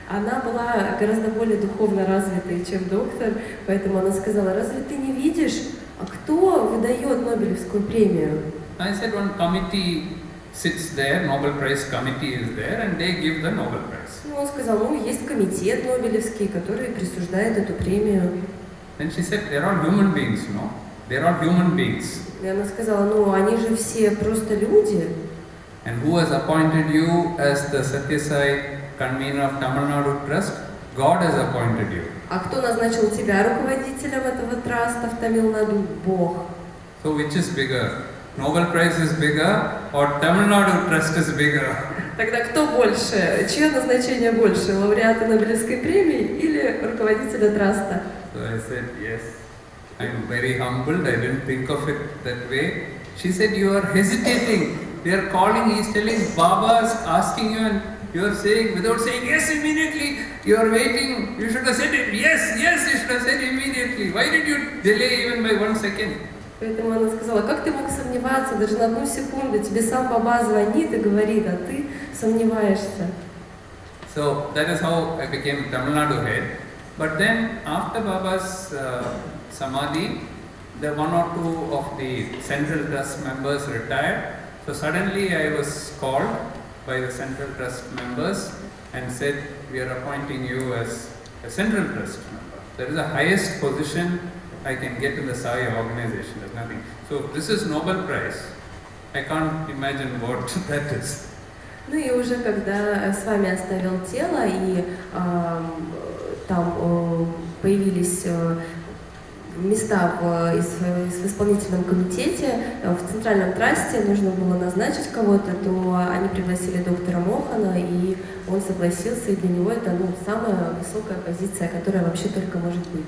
Она была гораздо более духовно развитой, чем доктор, поэтому она сказала, разве ты не видишь, а кто выдает Нобелевскую премию? I said, one committee sits there, Nobel Prize committee is there, and they give the Nobel Prize. Ну, он сказал, есть комитет Нобелевский, который присуждает эту премию. Then she said, they're all human beings, no? They're all human beings. И она сказала, они же все просто люди. And who has appointed you as the Satyasai convener of Tamil Nadu Trust? God has appointed you. А кто назначил тебя руководителем этого траста в Тамил-Наду? Бог. So which is bigger? Nobel Prize is bigger or Tamil Nadu Trust is bigger? Тогда кто больше? Чье назначение больше? Лауреата Нобелевской премии или руководителя траста? So I said, yes. I'm very humbled. I didn't think of it that way. She said, you are hesitating. They are calling, he's telling, Baba is asking you and you are saying, without saying yes immediately, you are waiting. You should have said it. Yes, you should have said immediately. Why did you delay even by 1 second? Поэтому она сказала, как ты мог сомневаться даже на 1 секунду? Тебе сам Баба звонит и говорит, а ты сомневаешься. So that is how I became Tamil Nadu head. But then after Baba's Samadhi, the 1 or 2 of the Central Trust members retired. So suddenly I was called by the Central Trust members and said, we are appointing you as a Central Trust member. That is the highest position I can get in the Sai organization. There's nothing. So this is Nobel Prize. I can't imagine what that is. Ну и уже когда с вами оставил тело и там появились места в исполнительном комитете, в Центральном Трасте нужно было назначить кого-то, то они пригласили доктора Мохана, и он согласился, и для него это самая высокая позиция, которая вообще только может быть.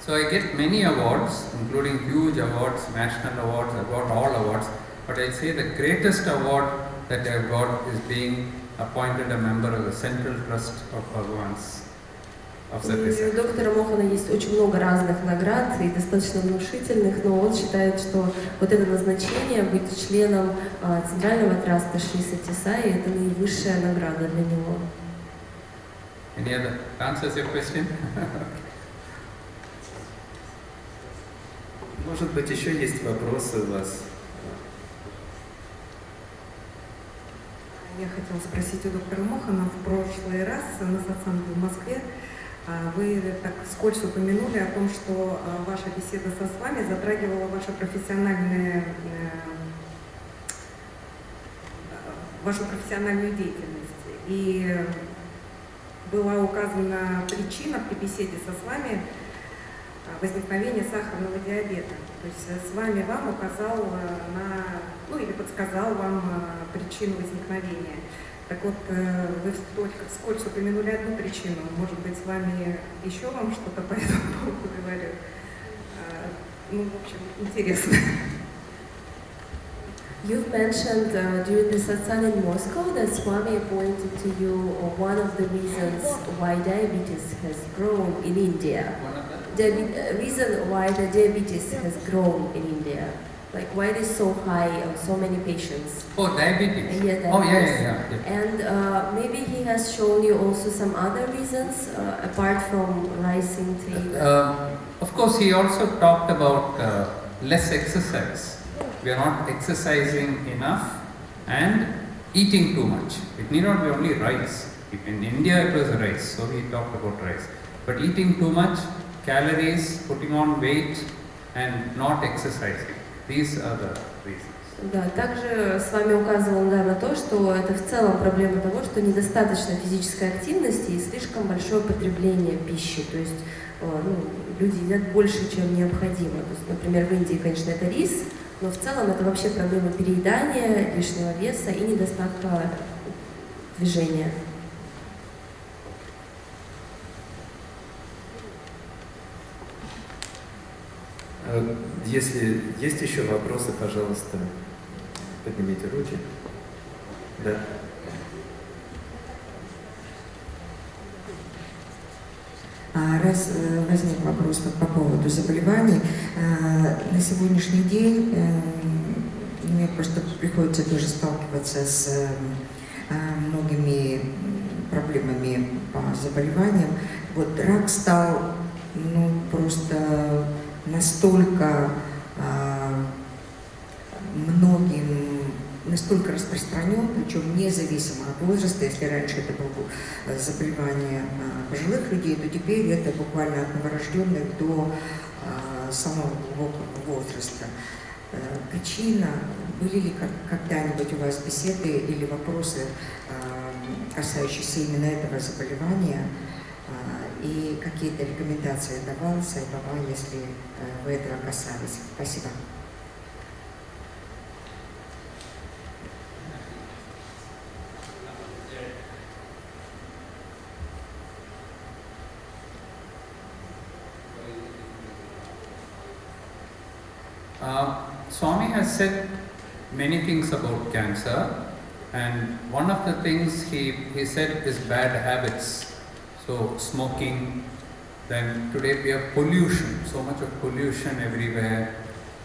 So I get many awards, including huge awards, national awards, I got all awards, but I say the greatest award that I got is being appointed a member of the Central Trust of Bhagwan's. У доктора Мохана есть очень много разных наград и достаточно внушительных, но он считает, что вот это назначение, быть членом Центрального траста Саи, это наивысшая награда для него. Any other answers your question? Может быть, еще есть вопросы у вас? Я хотела спросить у доктора Мохана в прошлый раз на сатсанге в Москве. Вы так вскользь упомянули о том, что ваша беседа с вами затрагивала вашу профессиональную деятельность. И была указана причина при беседе с вами возникновения сахарного диабета. То есть с вами вам указал или подсказал вам причину возникновения. Так вот, вы только вскользь упомянули одну причину. Может быть, с вами еще вам что-то по этому поводу говорят? В общем, интересно. You've mentioned during the satsang in Moscow that Swami pointed to you one of the reasons why diabetes has grown in India. Reason why the diabetes has grown in India. Like why it is so high on so many patients. Oh, diabetes. Yeah, diabetes. Oh, yeah. And maybe he has shown you also some other reasons apart from rice intake. Of course, he also talked about less exercise. We are not exercising enough and eating too much. It need not be only rice. In India, it was rice, so he talked about rice. But eating too much, calories, putting on weight, and not exercising. These are the reasons. Да, также с вами указывал на то, что это в целом проблема того, что недостаточно физической активности и слишком большое потребление пищи. То есть люди едят больше, чем необходимо. То есть, например, в Индии, конечно, это рис, но в целом это вообще проблема переедания, лишнего веса и недостатка движения. Если есть еще вопросы, пожалуйста, поднимите руки. Да. Раз возник вопрос по поводу заболеваний, на сегодняшний день мне просто приходится тоже сталкиваться с многими проблемами по заболеваниям. Вот рак стал просто настолько настолько распространен, причем независимо от возраста. Если раньше это было заболевание пожилых людей, то теперь это буквально от новорожденных до самого глубокого возраста. Причина, были ли когда-нибудь у вас беседы или вопросы, касающиеся именно этого заболевания, и какие-то рекомендации давал Саи Баба, если вы этого касались? Спасибо. Swami has said many things about cancer, and one of the things he said is bad habits. So smoking, then today we have pollution, so much of pollution everywhere,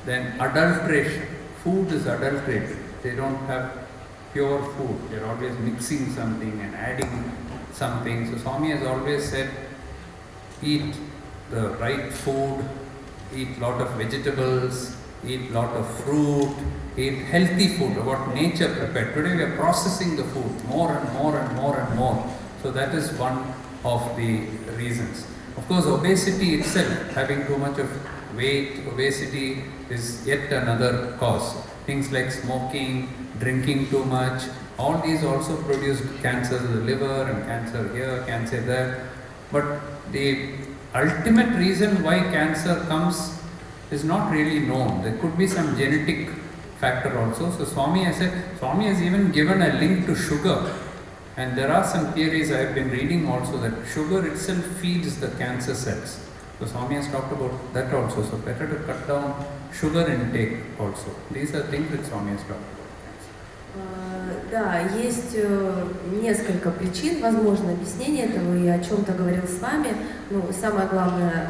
then adulteration, food is adulterated, they don't have pure food, they're always mixing something and adding something. So Swami has always said, eat the right food, eat lot of vegetables, eat lot of fruit, eat healthy food, what nature prepared. Today we are processing the food more and more and more and more. So that is one of the reasons. Of course, obesity itself, having too much of weight, obesity is yet another cause. Things like smoking, drinking too much, all these also produce cancers of the liver and cancer here, cancer there. But the ultimate reason why cancer comes is not really known. There could be some genetic factor also. So Swami has even given a link to sugar. And there are some theories I have been reading also that sugar itself feeds the cancer cells. So Swami has talked about that also. So better to cut down sugar intake also. These are things that Swami has talked about. Да, есть несколько причин, возможно, объяснение этого, и о чем-то говорил с вами. Самое главное,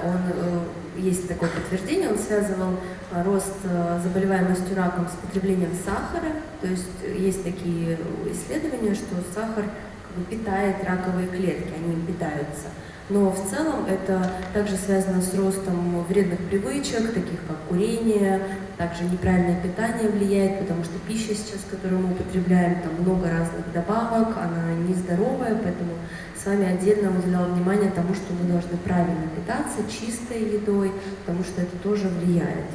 есть такое подтверждение, он связывал рост заболеваемости раком с потреблением сахара. То есть такие исследования, что сахар питает раковые клетки, они им питаются. Но в целом это также связано с ростом вредных привычек, таких как курение, также неправильное питание влияет, потому что пища сейчас, которую мы употребляем, там много разных добавок, она нездоровая, поэтому с вами отдельно уделял внимание тому, что мы должны правильно питаться, чистой едой, потому что это тоже влияет.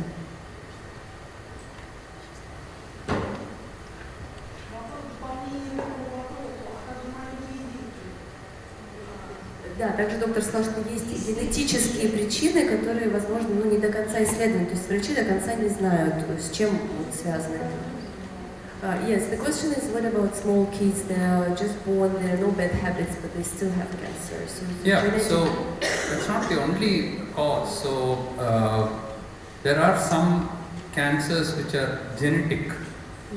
Да, также доктор сказал, что есть генетические причины, которые, возможно, не до конца исследованы. То есть врачи до конца не знают, с чем связано это. Yes, the question is, what about small kids? They are just born, they have no bad habits, but they still have cancer. So yeah, so that's not the only cause. So there are some cancers which are genetic,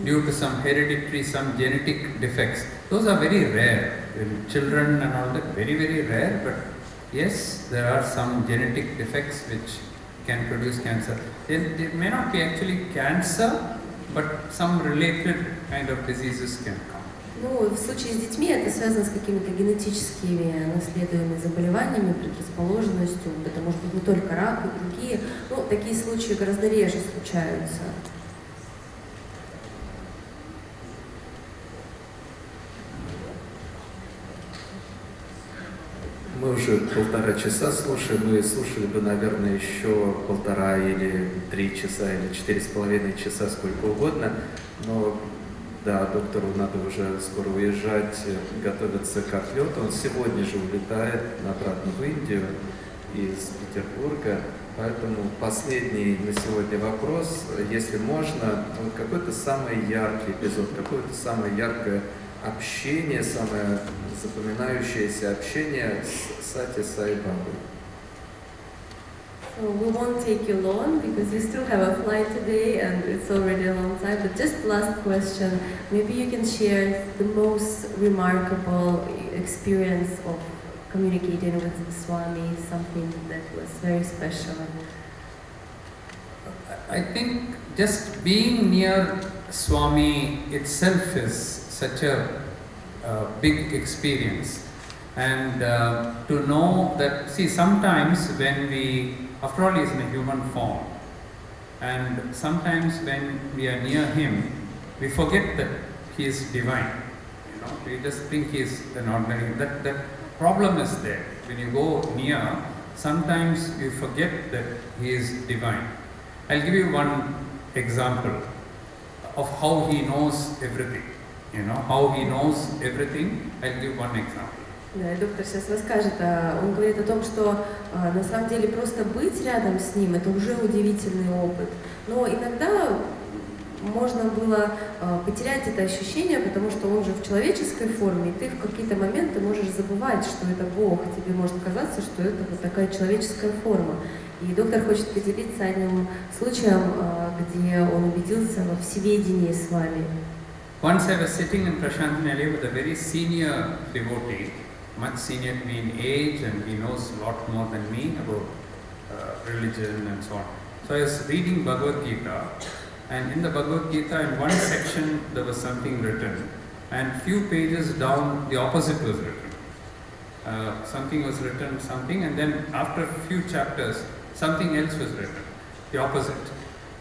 due to some hereditary, some genetic defects. Those are very rare. In children and all that, very, very rare, but yes, there are some genetic defects which can produce cancer. It may not be actually cancer, but some related kind of diseases can come. В случае с детьми это связано с какими-то генетическими наследуемыми заболеваниями, предрасположенностью, это может быть не только рак, и другие. Такие случаи гораздо реже случаются. Мы уже 1,5 часа слушаем, мы слушали бы, наверное, еще 1,5 или 3 часа, или 4,5 часа, сколько угодно, но да, доктору надо уже скоро уезжать, готовиться к отлету. Он сегодня же улетает обратно в Индию из Петербурга. Поэтому последний на сегодня вопрос, если можно, вот какой-то самый яркий эпизод, какое-то самое яркое общение, самое запоминающееся общение с Сатья Саи Бабой. So we won't take you long because you still have a flight today and it's already a long time. But just last question, maybe you can share the most remarkable experience of communicating with Swami, something that was very special. I think just being near Swami itself is such a big experience. And to know that, see, sometimes when we, after all, he is in a human form, and sometimes when we are near him, we forget that he is divine. You know, we just think he is an ordinary. That problem is there. When you go near, sometimes you forget that he is divine. I'll give you one example of how he knows everything. You know, how he knows everything. I'll give one example. Да, и доктор сейчас расскажет, он говорит о том, что на самом деле просто быть рядом с ним – это уже удивительный опыт. Но иногда можно было потерять это ощущение, потому что он же в человеческой форме, и ты в какие-то моменты можешь забывать, что это Бог. Тебе может казаться, что это вот такая человеческая форма. И доктор хочет поделиться одним случаем, где он убедился во всеведении с вами. Once I was sitting in Prashanthanali with a very senior devotee, much senior to me in age, and he knows a lot more than me about religion and so on. So I was reading Bhagavad Gita, and in the Bhagavad Gita, in one section there was something written, and few pages down the opposite was written. Something was written, and then after a few chapters, something else was written, the opposite.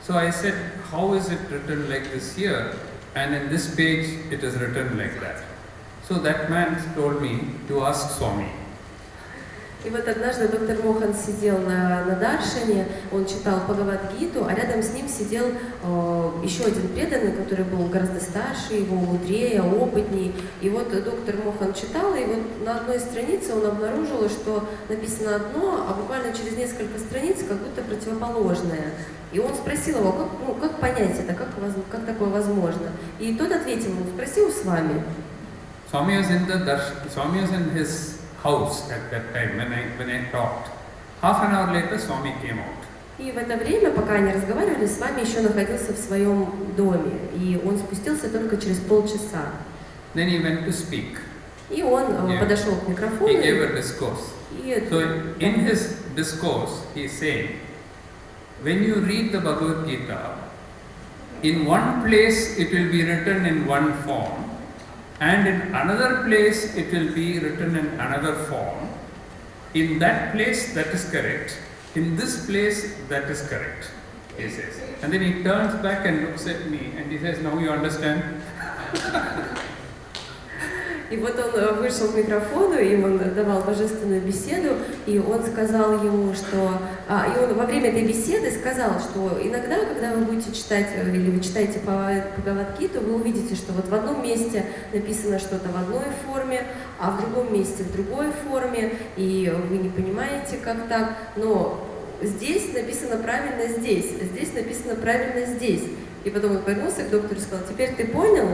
So I said, how is it written like this here, and in this page it is written like that? So that man told me to ask Swami. И вот однажды доктор Мохан сидел на Даршине, он читал Бхагавад-гиту, а рядом с ним сидел еще один преданный, который был гораздо старше его, мудрее, опытнее. И вот доктор Мохан читал, и вот на одной странице он обнаружил, что написано одно, а буквально через несколько страниц как будто противоположное. И он спросил его, как понять это, как такое возможно? И тот ответил ему, спросил с вами. Swami was in his house at that time when I talked. Half an hour later, Swami came out. И в это время, пока они разговаривали, с вами еще находился в своем доме, и он спустился только через полчаса. Then he went to speak. И он подошел к микрофону. He gave a discourse. So in his discourse, he is saying, when you read the Bhagavad Gita, in one place it will be written in one form, and in another place it will be written in another form. In that place that is correct, in this place that is correct, he says. And then he turns back and looks at me and he says, now you understand? И вот он вышел к микрофону, и он давал божественную беседу, и он сказал ему, что... и он во время этой беседы сказал, что иногда, когда вы будете читать, или вы читаете Бхагавад-гиту, вы увидите, что вот в одном месте написано что-то в одной форме, а в другом месте в другой форме, и вы не понимаете, как так, но здесь написано правильно здесь, здесь написано правильно здесь. И потом он повернулся к доктору и сказал, теперь ты понял?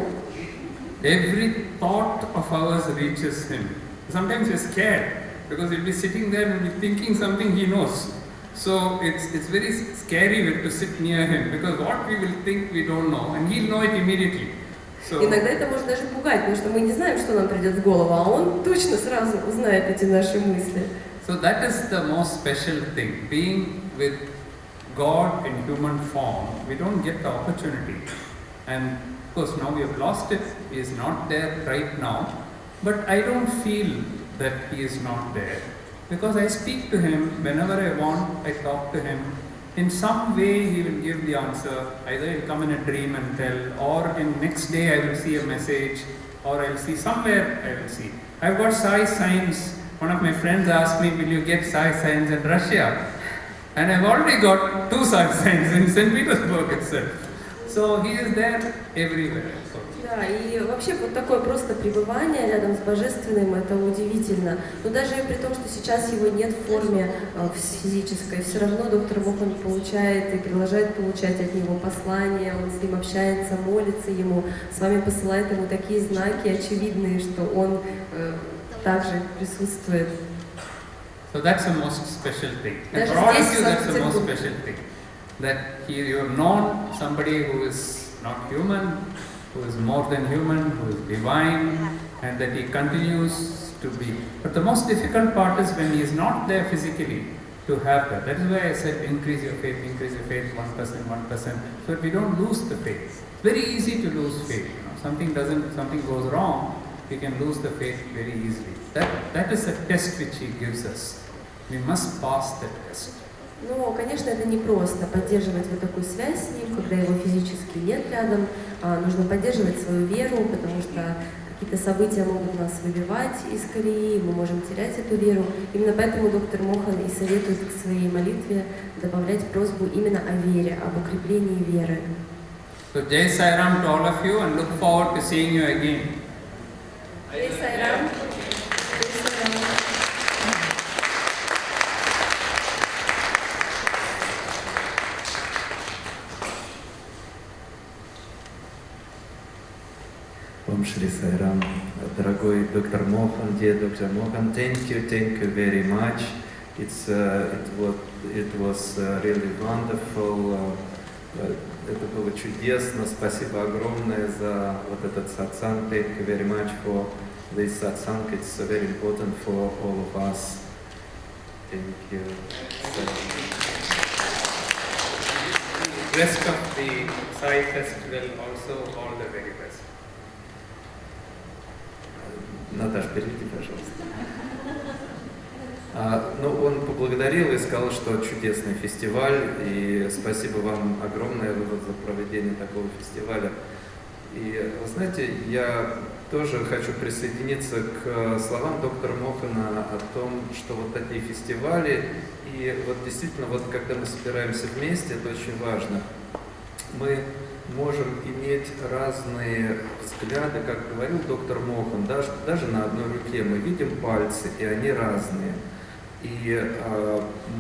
Every thought of ours reaches him. Sometimes we're scared because he'll be sitting there and be thinking something he knows. So it's very scary to sit near him because what we will think we don't know and he'll know it immediately. So, иногда это может даже пугать, потому что мы не знаем, что нам придет в голову, а он точно сразу узнает эти наши мысли. So that is the most special thing. Being with God in human form, we don't get the opportunity. And of course, now we have lost it. He is not there right now. But I don't feel that he is not there. Because I speak to him whenever I want, I talk to him. In some way, he will give the answer. Either he'll come in a dream and tell, or in next day I will see a message, or I'll see somewhere I will see. I've got Sai signs one of my friends asked me, will you get Sai signs in Russia? And I've already got 2 Sai signs in St. Petersburg itself. So he is there everywhere. Да, и вообще вот такое просто пребывание рядом с Божественным, это удивительно. Но даже при том, что сейчас его нет в форме физической, все равно доктор Мохан получает и продолжает получать от него послания, он с ним общается, молится ему, с вами посылает ему такие знаки очевидные, что он также присутствует. So that's the most special thing. And for all of you, that's the most special thing. That here you have known somebody who is not human, who is more than human, who is divine, and that he continues to be. But the most difficult part is when he is not there physically, to have that. That is why I said increase your faith, 1%, 1%, so that we don't lose the faith. It's very easy to lose faith. You know, something goes wrong, we can lose the faith very easily. That is a test which he gives us. We must pass that test. Ну, конечно, это непросто поддерживать вот такую связь с ним, когда его физически нет рядом. Нужно поддерживать свою веру, потому что какие-то события могут нас выбивать из колеи, мы можем терять эту веру. Именно поэтому доктор Мохан и советует к своей молитве добавлять просьбу именно о вере, об укреплении веры. So Jai Sai Ram to all of you and look forward to seeing you again. Jai Sai Ram. Om Shri Sai Ram, дорогой доктор Мохан, dear Dr. Mohan, thank you very much. It was really wonderful. Это было чудесно. Спасибо огромное за вот этот сатсанг. Thank you very much for this satsang. It's very important for all of us. Thank you. Rest of the Sai Festival also all the very best. Наташ, перейди, пожалуйста. Ну, он поблагодарил и сказал, что чудесный фестиваль, и спасибо вам огромное за проведение такого фестиваля. И, вы знаете, я тоже хочу присоединиться к словам доктора Мохана о том, что вот такие фестивали, и вот действительно, вот когда мы собираемся вместе, это очень важно. Мы можем иметь разные взгляды, как говорил доктор Мохан, даже на одной руке мы видим пальцы, и они разные. И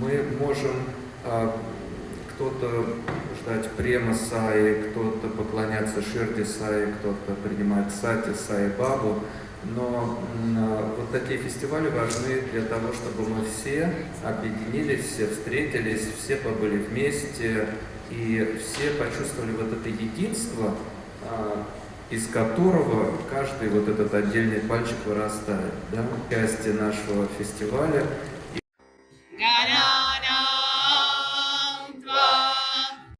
мы можем кто-то ждать према Саи, кто-то поклоняться Ширди Саи, кто-то принимать Сатья Саи Бабу, но вот такие фестивали важны для того, чтобы мы все объединились, все встретились, все побыли вместе, и все почувствовали вот это единство, из которого каждый вот этот отдельный пальчик вырастает. Да? Части нашего фестиваля